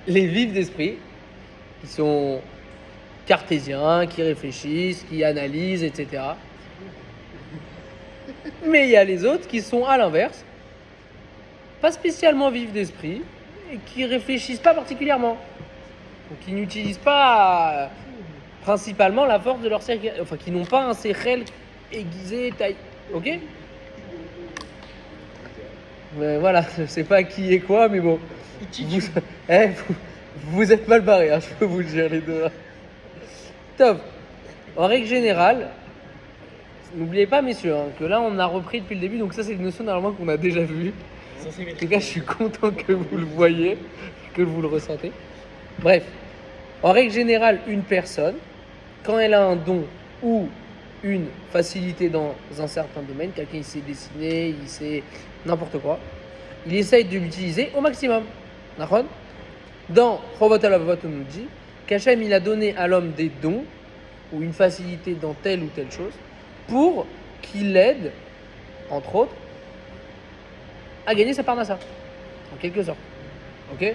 les vifs d'esprit, qui sont cartésiens, qui réfléchissent, qui analysent, etc. Mais il y a les autres qui sont à l'inverse, pas spécialement vifs d'esprit, et qui réfléchissent pas particulièrement. Donc qui n'utilisent pas principalement la force de leur cercle, enfin qui n'ont pas un sechel aiguisé, taille. Ok? Mais voilà, je sais pas qui est quoi, mais bon. Vous, vous êtes mal barrés, hein, je peux vous le dire les deux. Là. Top. En règle générale, n'oubliez pas, messieurs, hein, que là on a repris depuis le début, donc ça c'est une notion normalement qu'on a déjà vue. En tout cas, je suis content que vous le voyez, que vous le ressentez. Bref, en règle générale, une personne, quand elle a un don ou une facilité dans un certain domaine, quelqu'un il sait dessiner, il sait n'importe quoi, il essaye de l'utiliser au maximum. D'accord ? Dans Chovot Alavot, on nous dit qu'Hachem il a donné à l'homme des dons ou une facilité dans telle ou telle chose pour qu'il l'aide, entre autres, à gagner sa parnassa, en quelque sorte. Ok ?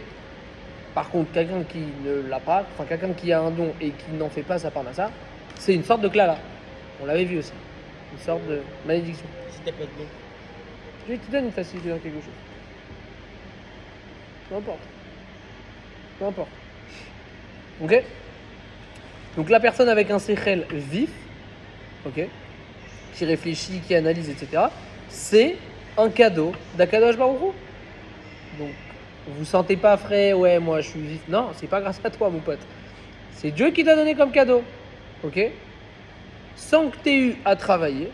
Par contre, quelqu'un qui ne l'a pas, enfin quelqu'un qui a un don et qui n'en fait pas sa parnassa, c'est une sorte de klala. On l'avait vu aussi. Une sorte de malédiction. Si t'as pas de don. Dieu te donne une facilité dans quelque chose. Peu importe. Peu importe. Ok ? Donc la personne avec un sechel vif, ok, qui réfléchit, qui analyse, etc., c'est un cadeau d'Akadosh Baruch Hu. Donc vous sentez pas frais, ouais, moi je suis vif. Non, c'est pas grâce à toi, mon pote. C'est Dieu qui t'a donné comme cadeau. Ok ? Sans que tu aies eu à travailler,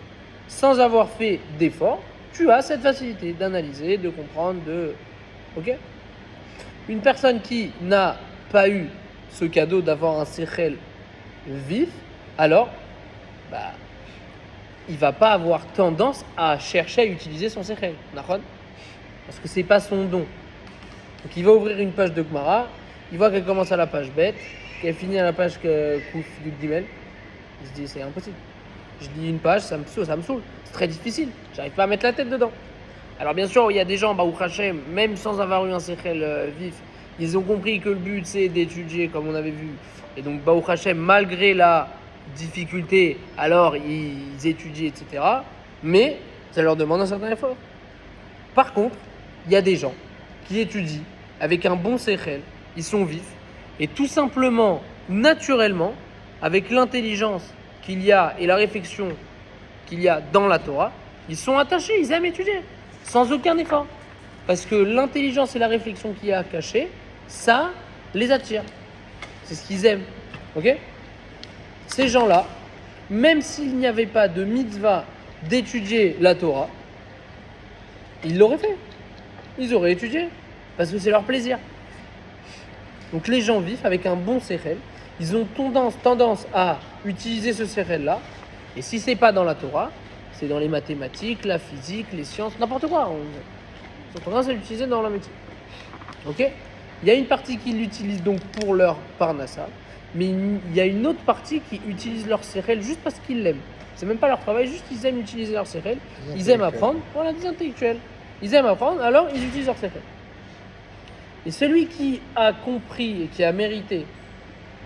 sans avoir fait d'efforts, tu as cette facilité d'analyser, de comprendre, de... Ok ? Une personne qui n'a pas eu ce cadeau d'avoir un sechel vif, alors, il va pas avoir tendance à chercher à utiliser son sechel. D'accord ? Parce que c'est pas son don. Donc il va ouvrir une page de Gemara, il voit qu'elle commence à la page bête, qu'elle finit à la page Kouf du Gimel. Il se dit c'est impossible. Je lis une page, ça me saoule. C'est très difficile. J'arrive pas à mettre la tête dedans. Alors bien sûr, il y a des gens, Baruch Hashem, même sans avoir eu un sechel vif, ils ont compris que le but c'est d'étudier comme on avait vu. Et donc Baruch Hashem, malgré la difficulté, alors ils étudient, etc. Mais ça leur demande un certain effort. Par contre, il y a des gens qui étudient avec un bon sechel, ils sont vifs, et tout simplement, naturellement, avec l'intelligence qu'il y a et la réflexion qu'il y a dans la Torah, ils sont attachés, ils aiment étudier, sans aucun effort. Parce que l'intelligence et la réflexion qu'il y a cachée, ça les attire. C'est ce qu'ils aiment. Ok ? Ces gens-là, même s'il n'y avait pas de mitzvah d'étudier la Torah, ils l'auraient fait. Ils auraient étudié. Parce que c'est leur plaisir. Donc les gens vifs, avec un bon sechel, ils ont tendance à utiliser ce sechel-là. Et si c'est pas dans la Torah, c'est dans les mathématiques, la physique, les sciences, n'importe quoi. Ils ont tendance à l'utiliser dans la métier. Ok ? Il y a une partie qui l'utilise donc pour leur parnassa, mais il y a une autre partie qui utilise leur sechel juste parce qu'ils l'aiment. C'est même pas leur travail, juste ils aiment utiliser leur sechel. Ils aiment apprendre. Voilà, des intellectuels. Ils aiment apprendre, alors ils utilisent leur sechel. Et celui qui a compris et qui a mérité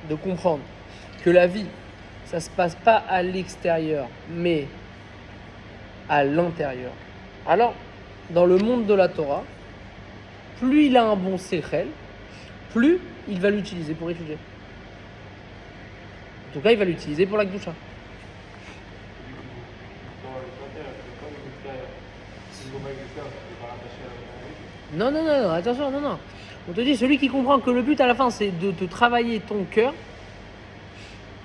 de comprendre que la vie, ça se passe pas à l'extérieur, mais à l'intérieur. Alors, dans le monde de la Torah, plus il a un bon sechel, plus il va l'utiliser pour étudier. En tout cas, il va l'utiliser pour la Kedusha. Non, attention, non. On te dit, celui qui comprend que le but à la fin, c'est de te travailler ton cœur,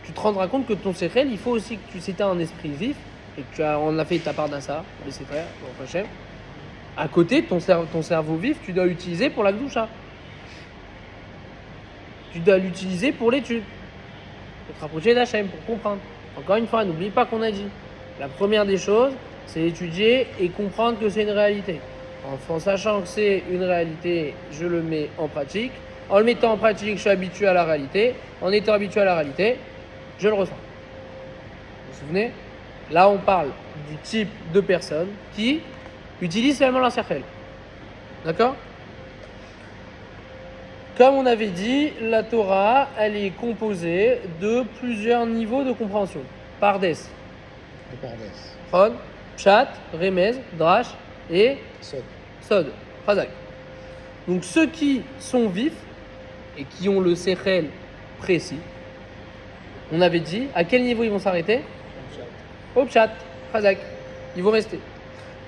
tu te rendras compte que ton sechel, il faut aussi que si tu as un esprit vif, et que on a fait ta part d'un ça, les frères, à côté, ton cerveau vif, tu dois l'utiliser pour la Kedusha. Tu dois l'utiliser pour l'étude, pour te rapprocher d'Hachem, pour comprendre. Encore une fois, n'oublie pas qu'on a dit, la première des choses, c'est étudier et comprendre que c'est une réalité. En sachant que c'est une réalité, je le mets en pratique. En le mettant en pratique, je suis habitué à la réalité. En étant habitué à la réalité, je le ressens. Vous vous souvenez ? Là, on parle du type de personnes qui utilisent seulement leur sechel. D'accord ? Comme on avait dit, la Torah, elle est composée de plusieurs niveaux de compréhension. Pardes, Chon, Pshat, Remez, Drash et Sod, Chazak. Donc ceux qui sont vifs et qui ont le sechel précis, on avait dit à quel niveau ils vont s'arrêter? Au pshat, chazak. Ils vont rester.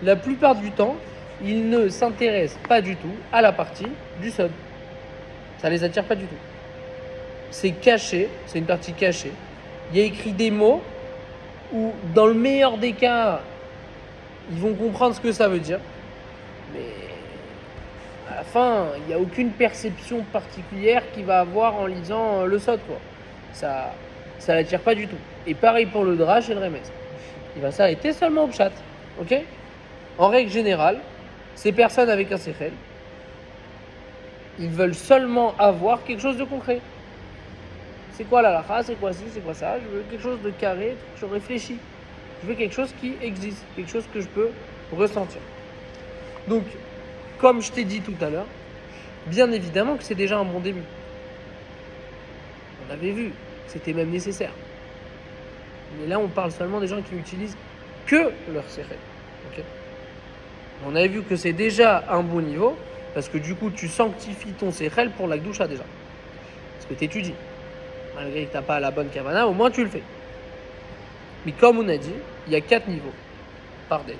La plupart du temps, ils ne s'intéressent pas du tout à la partie du sod. Ça les attire pas du tout. C'est caché, c'est une partie cachée. Il y a écrit des mots où, dans le meilleur des cas, ils vont comprendre ce que ça veut dire. Mais à la fin, il n'y a aucune perception particulière qu'il va avoir en lisant le sod, quoi. Ça l'attire pas du tout. Et pareil pour le drash et le remez. Il va s'arrêter seulement au pshat. Ok? En règle générale, ces personnes avec un sechel, ils veulent seulement avoir quelque chose de concret. C'est quoi la halakha? C'est quoi ci? C'est quoi ça? Je veux quelque chose de carré, je réfléchis. Je veux quelque chose qui existe, quelque chose que je peux ressentir. Donc, comme je t'ai dit tout à l'heure, bien évidemment que c'est déjà un bon début. On l'avait vu, c'était même nécessaire. Mais là, on parle seulement des gens qui n'utilisent que leur sechel. Okay? On avait vu que c'est déjà un bon niveau, parce que du coup, tu sanctifies ton sechel pour la gdusha déjà. Parce que tu étudies. Malgré que tu n'as pas la bonne kavana, au moins tu le fais. Mais comme on a dit, il y a 4 niveaux par des.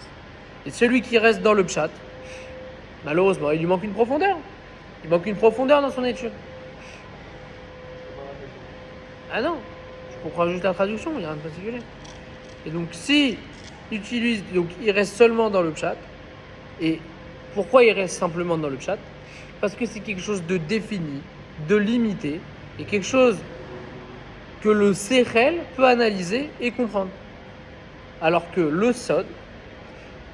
Et celui qui reste dans le pshat, malheureusement, il lui manque une profondeur. Il manque une profondeur dans son étude. Ah non, je comprends juste la traduction, il n'y a rien de particulier. Et donc, si il reste seulement dans le pshat. Et pourquoi il reste simplement dans le pshat? Parce que c'est quelque chose de défini, de limité, et quelque chose que le sechel peut analyser et comprendre. Alors que le sod,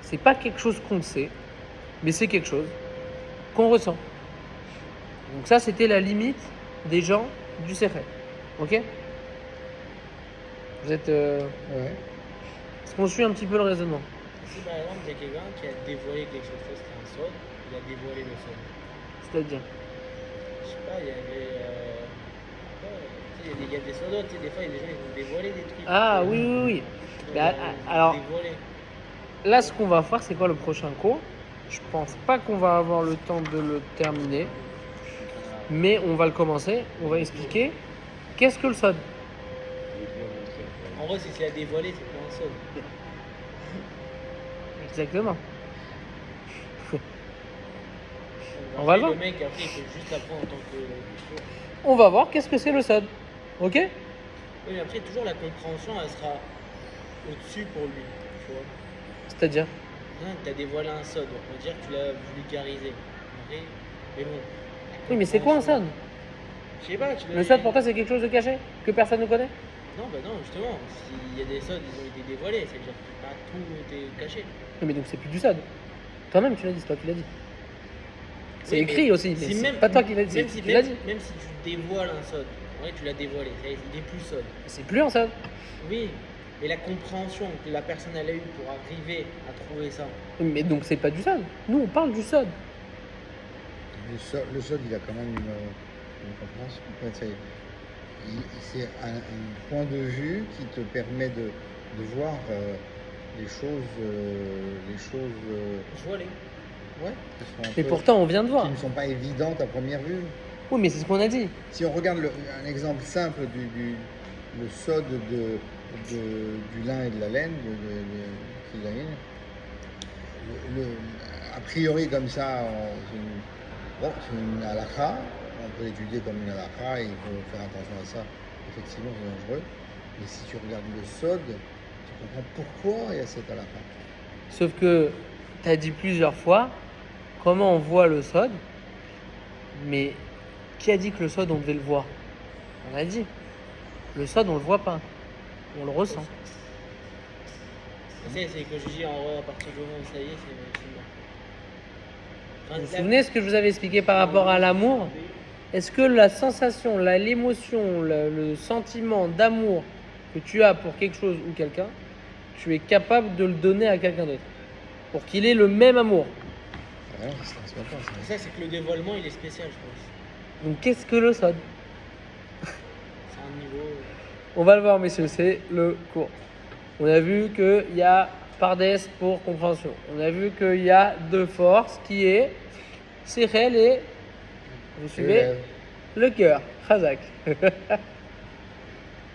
c'est pas quelque chose qu'on sait, mais c'est quelque chose qu'on ressent. Donc ça, c'était la limite des gens du sechel. Ok? Vous êtes... Ouais. Est-ce qu'on suit un petit peu le raisonnement? Si par exemple, il y a quelqu'un qui a dévoilé quelque chose, ça c'était un sod, il a dévoilé le sod. C'est-à-dire? Je sais pas, il y avait. Il y a des sodos, tu sais, des fois, il y a des gens qui vont dévoiler des trucs. Ah oui, oui, oui. Mais alors, là, ce qu'on va faire, c'est quoi le prochain cours? Je pense pas qu'on va avoir le temps de le terminer, mais on va le commencer. On va expliquer qu'est-ce que le sod. En vrai, si c'est à dévoiler, c'est pas un sod. Exactement. On va le voir. Le mec, après, il peut juste apprendre en tant que. On va voir qu'est-ce que c'est le sod. Ok? Oui, mais après, toujours la compréhension, elle sera au-dessus pour lui. Tu vois? C'est-à-dire? Non, tu as dévoilé un sod, donc on va dire que tu l'as vulgarisé. Après, mais bon. Oui, mais c'est quoi un sod? Je sais pas, tu l'as. Le sod pour toi, c'est quelque chose de caché que personne ne connaît? Non, bah non, justement. S'il y a des sods, ils ont été dévoilés, c'est-à-dire que pas tout été caché. Oui, mais donc c'est plus du sod. Toi-même, tu l'as dit, c'est toi qui l'as dit. C'est Oui, écrit mais aussi, mais si c'est même- pas toi qui l'as dit, Même c'est- si, tu l'as même, dit. même si tu dévoiles un sod, en vrai, tu l'as dévoilé, ça y est, il est plus sod. C'est plus un sod. Oui, mais la compréhension que la personne elle a eue pour arriver à trouver ça. Mais donc c'est pas du sod. Nous, on parle du sod. Le sod, il a quand même une compréhension. En fait, c'est un point de vue qui te permet de voir les choses, Voilé. ouais, qui sont un Mais peu- pourtant, on vient de voir. qui ne sont pas évidentes à première vue. Oui, mais c'est ce qu'on a dit. Si on regarde un exemple simple le sod du lin et de la laine, qui est la laine, a priori comme ça, c'est une halakha, on peut l'étudier comme une halakha, et il faut faire attention à ça, effectivement c'est dangereux. Mais si tu regardes le sod, tu comprends pourquoi il y a cette halakha. Sauf que tu as dit plusieurs fois comment on voit le sod, mais qui a dit que le sod, on devait le voir? On a dit. Le sod, on le voit pas. On le ressent. C'est que je dis en vrai, à partir du moment où ça y est, c'est mort. Vous vous souvenez ce que je vous avais expliqué par rapport à l'amour? Est-ce que la sensation, l'émotion, le sentiment d'amour que tu as pour quelque chose ou quelqu'un, tu es capable de le donner à quelqu'un d'autre pour qu'il ait le même amour? Ah non, ça se transmet pas, ça. Ça, c'est que le dévoilement, il est spécial, je pense. Donc qu'est-ce que le sod? C'est un niveau. On va le voir, messieurs, c'est le cours. On a vu qu'il y a pardes pour compréhension. On a vu qu'il y a deux forces qui est Sechel et, vous suivez, Le cœur, Khazak. Tu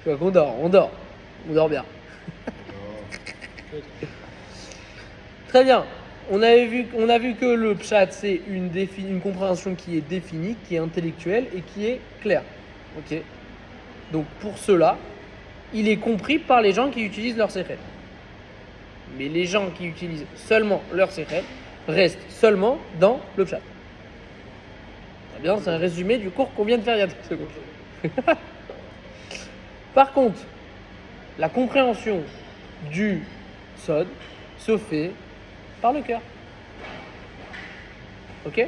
vois qu'on dort, on dort bien. Très bien. On a vu que le pshat, c'est une compréhension qui est définie, qui est intellectuelle et qui est claire. Ok. Donc pour cela, il est compris par les gens qui utilisent leur séchel. Mais les gens qui utilisent seulement leur séchel restent seulement dans le pshat. Très bien, c'est un résumé du cours qu'on vient de faire il y a 30 secondes. Par contre, la compréhension du sod se fait par le cœur. Ok?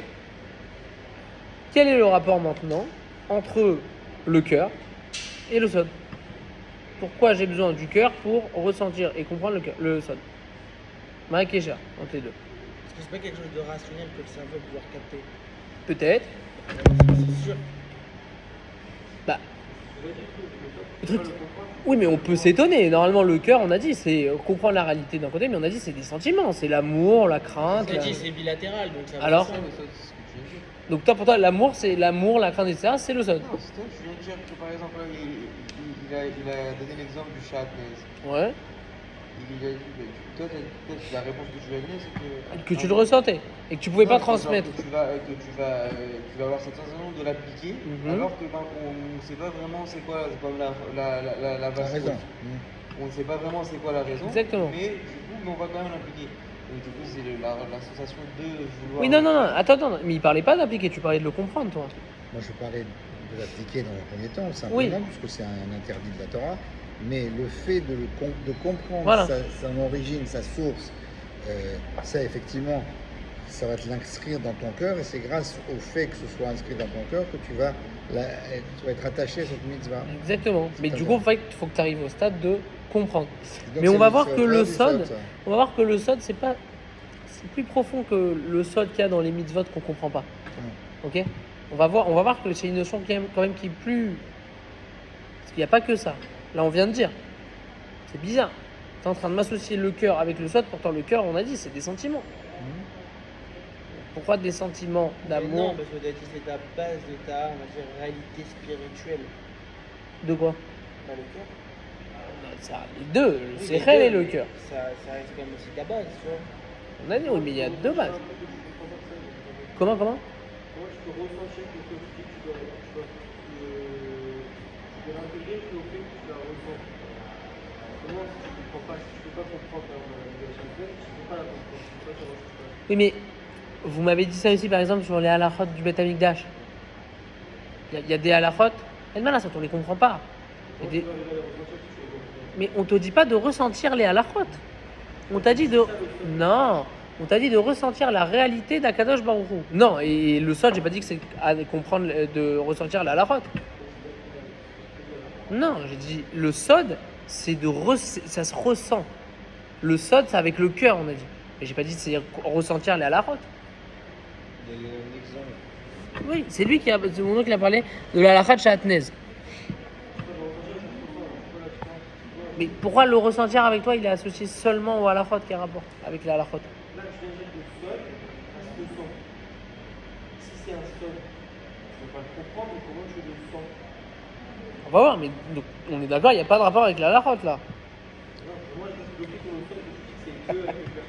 Quel est le rapport maintenant entre le cœur et le sod? Pourquoi j'ai besoin du cœur pour ressentir et comprendre le sod? Maïkécha, entre les deux. Parce que c'est pas quelque chose de rationnel que le cerveau va pouvoir capter. Peut-être. C'est sûr. Bah. Oui, mais on peut s'étonner. Normalement, le cœur, on a dit, c'est comprendre la réalité d'un côté, mais on a dit c'est des sentiments, c'est l'amour, la crainte. Je l'ai dit, c'est bilatéral, donc ça va Alors ensemble. Ouais, mais ça, c'est ce que tu viens de dire. Donc toi, pour toi, l'amour, c'est l'amour, la crainte, etc. C'est le sod. Non, c'est toi, tu viens de dire que par exemple, là, il a donné l'exemple du chatnez. Ouais. Il a dit, toi, la réponse que tu lui as donnée, c'est que. Que tu le ressentais et que tu pouvais pas Non, c'est genre transmettre. Que tu vas avoir cette sensation de l'appliquer, Mhm. alors que on ne sait pas vraiment c'est quoi, c'est comme la T'as vache raison. fausse. On ne sait pas vraiment c'est quoi la raison. Exactement. Mais du coup, on va quand même l'appliquer. Et du coup, c'est la sensation de vouloir. Oui, non, attends, mais il parlait pas d'appliquer, tu parlais de le comprendre, toi. Moi, je parlais de l'appliquer dans un premier temps, simplement, Oui. puisque c'est un interdit de la Torah. Mais le fait de comprendre Voilà. son origine, sa source, ça, effectivement, ça va te l'inscrire dans ton cœur. Et c'est grâce au fait que ce soit inscrit dans ton cœur que tu vas être attaché à cette mitzvah. Exactement. Mais du coup, il faut que tu arrives au stade de comprendre. Donc, Mais on c'est va voir que vrai le du sod, ça. on va voir que le sod, c'est plus profond que le sod qu'il y a dans les mitzvot qu'on comprend pas. Ok? On va voir que c'est une notion quand même qui est plus. Parce qu'il n'y a pas que ça. Là, on vient de dire. C'est bizarre. Tu es en train de m'associer le cœur avec le sod, pourtant le cœur, on a dit, c'est des sentiments. Pourquoi des sentiments Mais d'amour? non, parce que t'as dit c'est ta base de ta, on va dire, réalité spirituelle. De quoi? Pas le cœur. Ça, les deux, le Oui, séchel les et deux, le cœur. Ça reste quand même aussi ta base, tu vois. On a dit, oui, mais il y a deux bases. Comment? Comment tu peux ressentir quelque chose que tu dois l'intégrer au fait que tu la ressens. Comment si tu ne comprends pas, si tu ne peux pas comprendre la chanson, tu ne peux pas la comprendre. Tu peux pas te ressentir. Oui, mais vous m'avez dit ça aussi, par exemple, sur les halachot du Beth Amikdash. Il y a des halachot, et là, ça, on les comprend pas. Il y a des- Mais on te dit pas de ressentir les halachot. On t'a dit de... Non, on t'a dit de ressentir la réalité d'Akadosh Baruch Hu. Non, et le sod, j'ai pas dit que c'est à comprendre, de ressentir la halachot. Non, j'ai dit, le sod, c'est ça se ressent. Le sod, c'est avec le cœur, on a dit. Mais j'ai pas dit c'est ressentir les halachot. Il y a un exemple. Oui, c'est lui c'est mon oncle qui a parlé de la halakha de Shatnez. Mais pourquoi le ressentir avec toi, il est associé seulement au halachot qui a rapport avec la halachot? Là, tu viens de dire que sol, ça se sent. Si c'est un sol, tu ne peux pas le comprendre, mais comment tu le sens? On va voir, mais donc, on est d'accord, il n'y a pas de rapport avec la halachot là. Non, moi je reste bloqué sur le sol, je me dis que c'est que avec le cœur.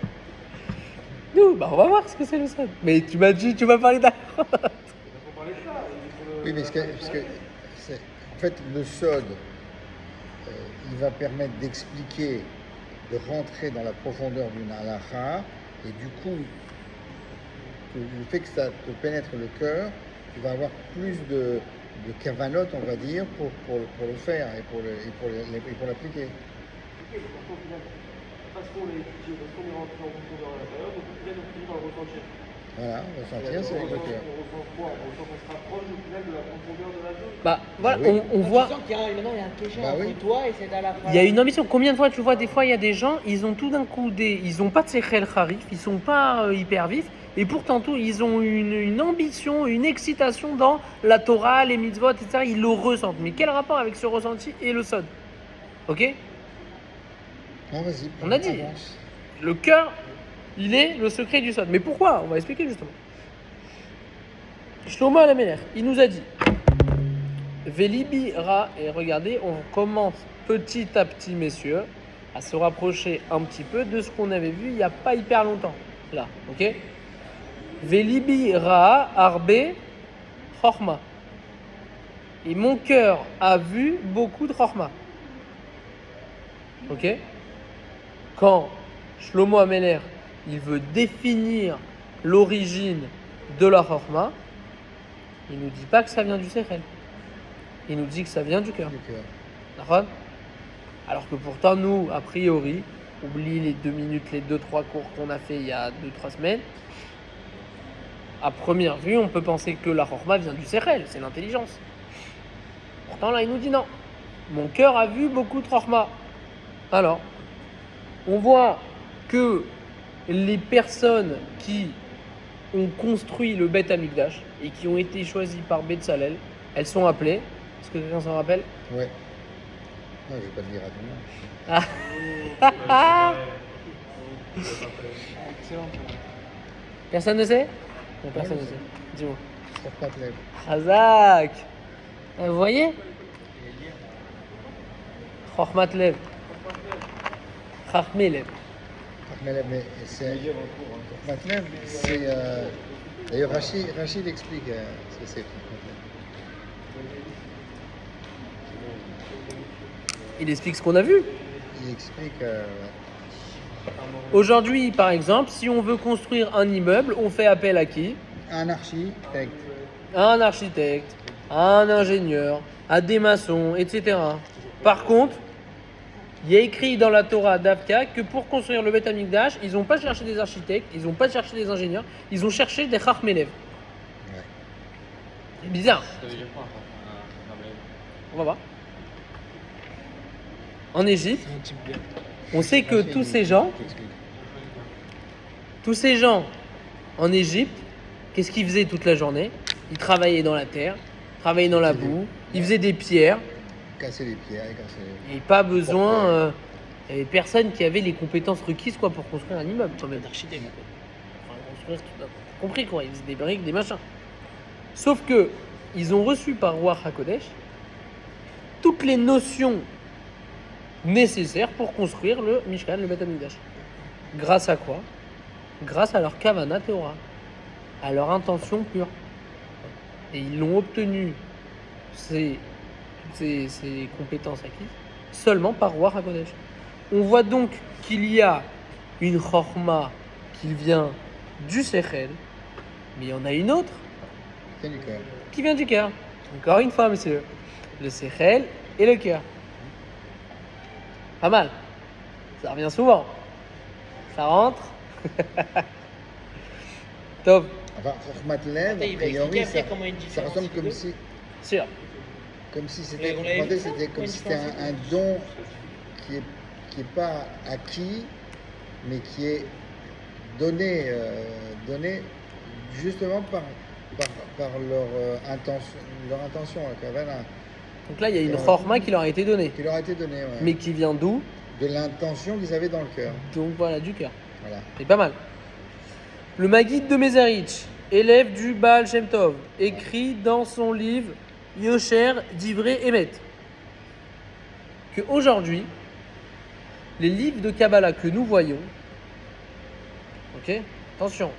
Nous, bah on va voir ce que c'est le sod. Mais tu m'as dit, tu m'as parlé d'halachot. Il faut parler de ça. Oui, mais en fait, le sod, il va permettre d'expliquer, de rentrer dans la profondeur d'une halakha, et du coup, le fait que ça te pénètre le cœur, tu vas avoir plus de kavanot, on va dire, pour le faire et pour l'appliquer. Ok, mais par contre, au final, parce qu'on l'a étudié, parce qu'on est rentré en profondeur à l'intérieur, donc au final, on finit par le ressentir. Voilà, ressentir, c'est avec le cœur. On ressent quoi? On ressent qu'on se rapproche au final de la profondeur de la chose. Bah voilà, Oui. on voit. Tu sens qu'il y a maintenant il y a un kéché Bah entre oui. toi et cette halakha. Il y a une ambition. Combien de fois tu vois, des fois, il y a des gens, ils ont tout d'un coup ils ont pas de sechel harif, ils sont pas hyper vifs, et pourtant tout, ils ont une ambition, une excitation dans la Torah, les mitzvot, etc. Ils le ressentent. Mais quel rapport avec ce ressenti et le sod? Ok? Non, vas-y. On a dit. avance. Le cœur, il est le secret du sod. Mais pourquoi? On va expliquer justement. Shlomo Alamelech, il nous a dit Velibi Ra, et regardez, on commence petit à petit, messieurs, à se rapprocher un petit peu de ce qu'on avait vu il n'y a pas hyper longtemps. Là, ok? Velibi Ra, Arbe, Chorma. Et mon cœur a vu beaucoup de Chorma. Ok? Quand Shlomo Ameler, il veut définir l'origine de la Chorma, il nous dit pas que ça vient du Sechel. Il nous dit que ça vient du cœur. Du cœur. D'accord? Alors que pourtant, nous, a priori, oublie les 2 minutes, les 2-3 cours qu'on a fait il y a 2-3 semaines, à première vue, on peut penser que la Chorma vient du Sechel, c'est l'intelligence. Pourtant, là, il nous dit non. Mon cœur a vu beaucoup de Chorma. Alors, on voit que les personnes qui ont construit le Beth Amikdash et qui ont été choisies par Betzalel, elles sont appelées. Est-ce que quelqu'un s'en rappelle? Ouais. Non, je vais pas le dire à tout le monde. Excellent. Personne ne sait? Non, personne ne sait. Dis-moi. Chormat Lev. Hazak. Vous voyez? Chormat Lev. Chachmé Lev. Chormat Lev, mais c'est. Chormat Lev, c'est. D'ailleurs, Rachid explique ce que c'est Chormat Lev. Il explique ce qu'on a vu. Il explique. Aujourd'hui, par exemple, si on veut construire un immeuble, on fait appel à qui? Un architecte. À un architecte, à un ingénieur, à des maçons, etc. Par contre, il y a écrit dans la Torah d'Avka que pour construire le Beth Amikdash, ils n'ont pas cherché des architectes, ils n'ont pas cherché des ingénieurs, ils ont cherché des Chachmelev. Ouais. C'est bizarre. Ça veut dire quoi, un Ramel? On va voir. En Égypte, C'est un type bien. on sait que Rachid, tous il ces gens explique. en Égypte, qu'est-ce qu'ils faisaient toute la journée? Ils travaillaient dans la terre, travaillaient dans la boue, ils faisaient des pierres, Casser les pierres, casser. et pas besoin. Il n'y avait personne qui avait les compétences requises quoi, pour construire un immeuble, quand même. D'architecte. Enfin, construire, tout compris quoi, ils faisaient des briques, des machins. Sauf que ils ont reçu par Roi HaKodesh toutes les notions nécessaires pour construire le Mishkan, le Beth Amikdash. Grâce à quoi? Grâce à leur Kavana Torah, à leur intention pure. Et ils l'ont obtenu, ces compétences acquises, seulement par Roi HaKodesh. On voit donc qu'il y a une Chorma qui vient du Sechel, mais il y en a une autre C'est du cœur. qui vient du cœur. Encore une fois, monsieur. Le Sechel et le cœur. Pas mal. Ça revient souvent. Ça rentre. Top. Enfin, Chormat Lev, Attends, a il va priori, expliquer après ça, comment il ça différencie ressemble les comme deux. si. Sûr. Comme si c'était, Mais on l'avait Chormat Lev, vu ça, c'était comme comment si il c'était différencie un don qui est pas acquis, mais qui est donné justement par leur intention, la Kavana, Donc là, il y a une Chorma qui leur a été donnée. qui leur a été donnée, ouais. Mais qui vient d'où? De l'intention qu'ils avaient dans le cœur. Donc voilà, du cœur. Voilà. C'est pas mal. Le Maguide de Mezarich, élève du Baal Shem Tov, écrit dans son livre Yosher d'Ivré Emet que aujourd'hui, les livres de Kabbalah que nous voyons, ok, attention,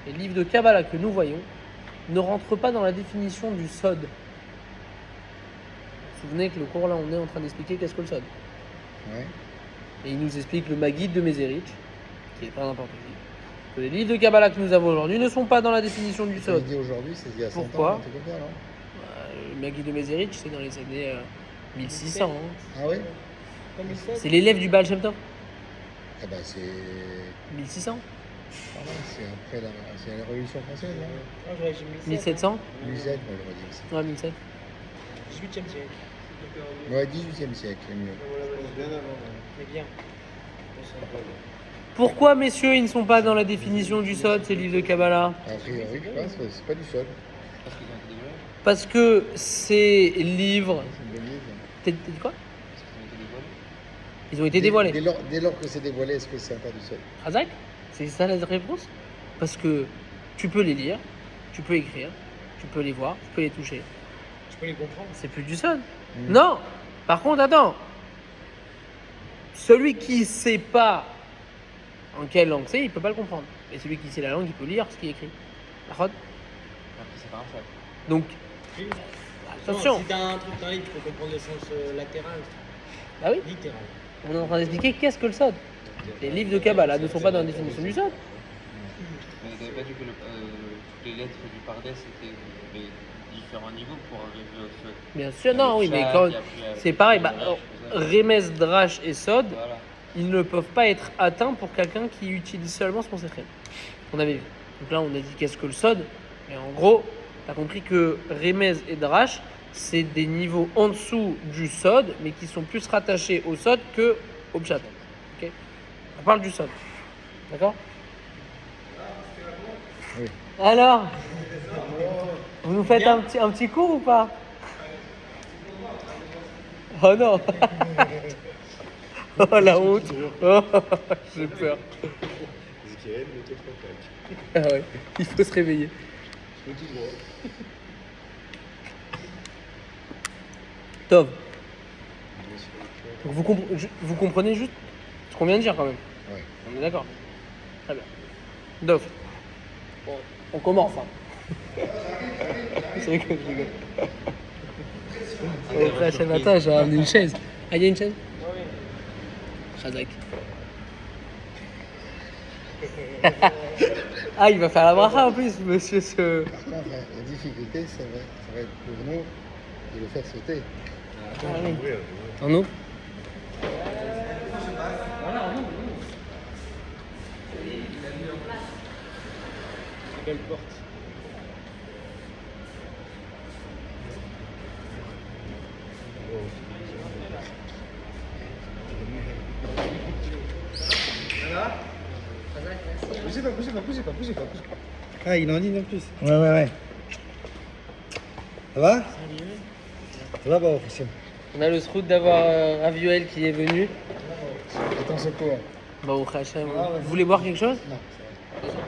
les livres de Kabbalah que nous voyons ne rentrent pas dans la définition du Sod. Vous vous souvenez que le cours là, on est en train d'expliquer qu'est-ce que le Sod. Ouais. Et il nous explique le Maguide de Mezerich, qui est pas n'importe qui, que les livres de Kabbalah que nous avons aujourd'hui ne sont pas dans la définition du Ce Sod. dit aujourd'hui, c'est il y a 100 ans, Pourquoi un truc comme ça, non? Le Maguide de Mezerich, c'est dans les années 1600. hein. Ah oui? Comme il fait. C'est l'élève du Baal Shem Tov. Eh ben c'est 1600, c'est après c'est la Révolution française, non? Moi, j'aurais dit 1700, 17, moi j'aurais dit aussi. ouais, 1700. 18e siècle. Ouais, 18e siècle, c'est mieux. Bien avant. Mais bien. Pourquoi, messieurs, ils ne sont pas dans la définition du Sod, ces livres de Kabbalah? A priori, je pense que c'est pas du sol. Parce qu'ils ont été dévoilés. Parce que ces livres. C'est une bonne idée. T'as dit quoi? Parce qu'ils ont été dévoilés. Ils ont été dévoilés. Dès lors que c'est dévoilé, est-ce que c'est pas du sol? Razak? C'est ça la réponse? Parce que tu peux les lire, tu peux écrire, tu peux les voir, tu peux les toucher. Tu Faut les comprendre. C'est plus du sod. Non. Par contre, attends. Celui qui sait pas en quelle langue c'est, il peut pas le comprendre. Et celui qui sait la langue, il peut lire ce qui est écrit. D'accord. Après, c'est pas un choix. Donc, Oui. attention. Si t'as un truc dans un livre, tu peux comprendre le sens latéral, Ah oui. littéral. On est en train d'expliquer qu'est-ce que le sod. Les livres de Kabbalah ne sont pas dans la définition du sod. Mais t'avais pas dit que toutes les lettres du Pardes étaient différents niveaux pour arriver au sod. Bien sûr, non, oui, mais Chat, quand il y a plus, c'est pareil, Drash, bah, tout ça. Remes, Drash et Sod, Voilà. ils ne peuvent pas être atteints pour quelqu'un qui utilise seulement son secret. On avait vu. Donc là, on a dit qu'est-ce que le Sod. Mais en gros, tu as compris que Remez et Drash, c'est des niveaux en dessous du Sod, mais qui sont plus rattachés au Sod que au Pshat. Ok. On parle du Sod. D'accord. Oui. Alors, vous nous faites un petit cours ou pas? Oh non. Oh la honte. Oh, j'ai peur. Zikael, mets-toi trois claques. Ah ouais, il faut se réveiller. Je mets tout droit. Tov. Donc vous comprenez juste ce qu'on vient de dire quand même. Ouais. On est d'accord. Très bien. Dov. Bon, on commence. Hein. C'est vrai que je rigole. Au prochain matin, j'ai ramené une chaise. Ah, il y a une chaise? Khazak. Ah, il va faire la bracha en plus, monsieur ce. Par contre, la difficulté, ça va être pour nous de le faire sauter. Ah oui. En eau. Belle porte. Bougez pas. Ah, il est en ligne en plus. Ouais. Ça va? Ça va, bon, Christian. On a le srout d'avoir Ravioel qui est venu. Attends, secours. Bah, au Hachem. Ah, vas-y. Vous voulez boire quelque chose? Non,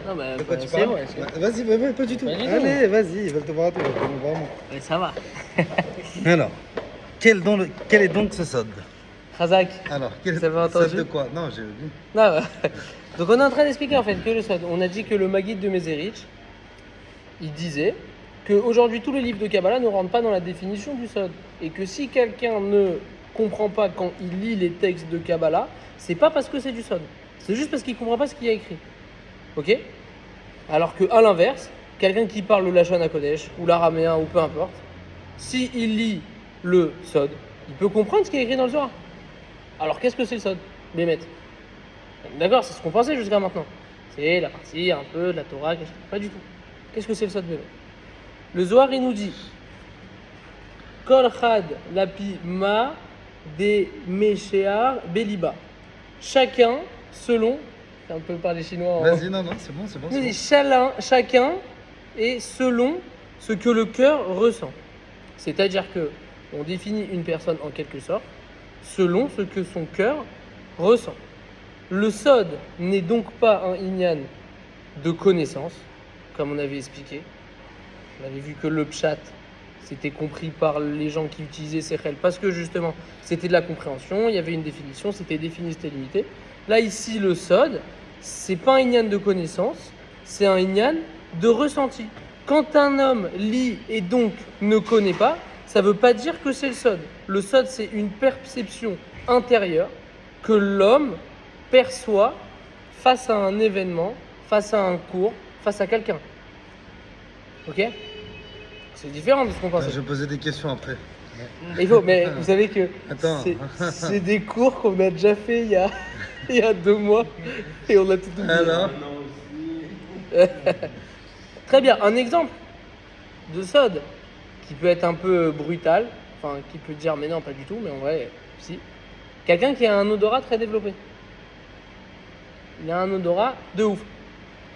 Non, bah, De quoi tu c'est parles? bon. est-ce que- Vas-y, pas du tout. Pas du tout. Allez, vas-y, ils veulent te voir tout, vraiment. Ouais, ça va. Alors, quel est donc ce sod? Khazak. Alors, quel Vous avez sod entendu de quoi? Non, j'ai vu. Non, bah, donc on est en train d'expliquer en fait que le Sod. On a dit que le Maguide de Mézérich, il disait qu'aujourd'hui tous les livres de Kabbalah ne rentrent pas dans la définition du Sod. Et que si quelqu'un ne comprend pas quand il lit les textes de Kabbalah, c'est pas parce que c'est du Sod. C'est juste parce qu'il comprend pas ce qu'il y a écrit. Ok? Alors que à l'inverse, quelqu'un qui parle le Lachon HaKodesh ou l'araméen ou peu importe, si il lit le Sod, il peut comprendre ce qui est écrit dans le Zohar. Alors qu'est-ce que c'est le Sod? Bémet. D'accord, c'est ce qu'on pensait jusqu'à maintenant. C'est la partie un peu de la Torah, quelque chose. Pas du tout. Qu'est-ce que c'est le Sod Bémet? Le Zohar, il nous dit Kol Chad Lapi Ma de Meshéar Beliba. Chacun selon. On peut parler chinois en. Vas-y, non, c'est bon. Il nous dit chacun est selon ce que le cœur ressent. C'est-à-dire que on définit une personne en quelque sorte selon ce que son cœur ressent. Le Sod n'est donc pas un inyan de connaissance, comme on avait expliqué. On avait vu que le pshat, c'était compris par les gens qui utilisaient Sechel, parce que justement, c'était de la compréhension, il y avait une définition, c'était défini, c'était limité. Là, ici, le Sod, c'est pas un inyan de connaissance, c'est un inyan de ressenti. Quand un homme lit et donc ne connaît pas, ça ne veut pas dire que c'est le Sod. Le Sod, c'est une perception intérieure que l'homme perçoit face à un événement, face à un cours, face à quelqu'un. Ok? C'est différent de ce qu'on pensait. Je vais poser des questions après. Il faut, mais vous savez que Attends. c'est des cours qu'on a déjà fait il y a 2 mois et on a tout oublié. Alors, Très bien, un exemple de Sod qui peut être un peu brutal, enfin qui peut dire mais non pas du tout, mais en vrai si. Quelqu'un qui a un odorat très développé. Il a un odorat de ouf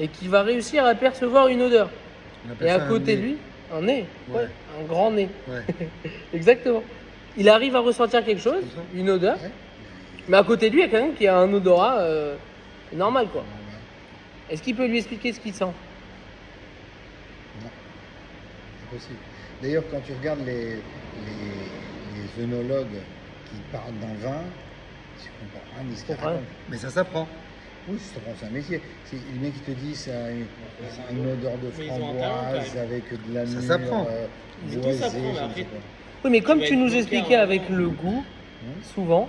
et qui va réussir à percevoir une odeur. on appelle Et à ça un côté de nez. lui, un nez, Ouais. un grand nez. Ouais. Exactement. Il arrive à ressentir quelque chose, Comme ça. une odeur, Ouais. mais à côté de lui, il y a quelqu'un qui a un odorat normal quoi. Est-ce qu'il peut lui expliquer ce qu'il sent? Non, c'est possible. D'ailleurs, quand tu regardes les œnologues qui parlent d'un vin, tu comprends rien de ce qu'ils comprends racontent. Mais ça s'apprend. Oui, c'est un métier. Les mecs qui te disent ça a une odeur de Mais ils ont un talent, quand framboise même. avec de la mûre, s'apprend. Mais tout boisée, s'apprend, mais je ne après- sais pas. Oui, mais comme vas tu être nous bloqué expliquais à un avec moment. le goût, souvent,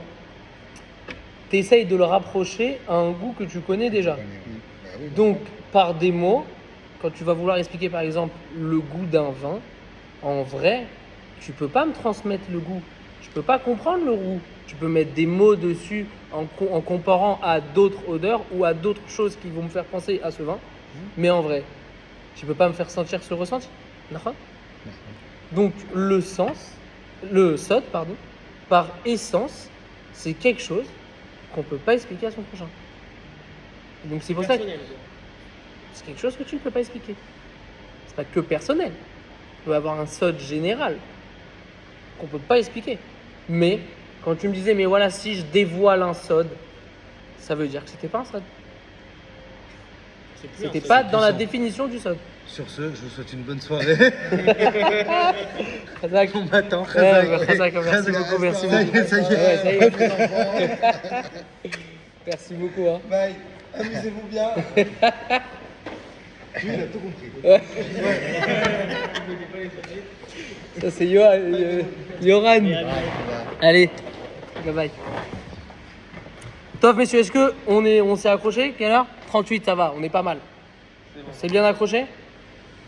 tu essayes de le rapprocher à un goût que tu connais déjà. Bah oui, Donc, par des mots, quand tu vas vouloir expliquer par exemple le goût d'un vin, en vrai, tu peux pas me transmettre le goût. Je peux pas comprendre le goût. Tu peux mettre des mots dessus en comparant à d'autres odeurs ou à d'autres choses qui vont me faire penser à ce vin. Mais en vrai, tu peux pas me faire sentir ce ressenti. D'accord ? Donc, le sod, pardon, par essence, c'est quelque chose qu'on peut pas expliquer à son prochain. Donc, c'est pour ça que Personnel. c'est quelque chose que tu ne peux pas expliquer. C'est pas que personnel. Tu peux avoir un sod général qu'on peut pas expliquer. Mais quand tu me disais, mais voilà, si je dévoile un sod, ça veut dire que c'était pas un sod. C'est plus un C'était seul. pas dans la puissant. définition du sod. Sur ce, je vous souhaite une bonne soirée. Khazak. On m'attend. Ouais, Khazak, merci beaucoup, merci Ça y beaucoup. est, ça y est. Ouais, ça y est. Merci beaucoup. Hein. Bye. Amusez-vous bien. Lui, il a tout compris. Ça c'est Yoran. Allez, bye bye. Top messieurs, est-ce que on s'est accroché? Quelle heure? 38, ça va, on est pas mal. C'est bien accroché?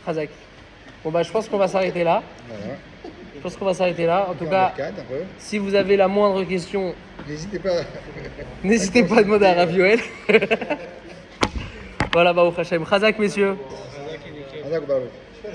Khazak. Bon bah je pense qu'on va s'arrêter là. Voilà. Je pense qu'on va s'arrêter là. En tout Faire cas, le cadre, un peu. si vous avez la moindre question, N'hésitez pas. n'hésitez pas à demander à Ravioel. Voilà, bah au Khachem. Khazak messieurs. Ah, d'accord, bah, oui.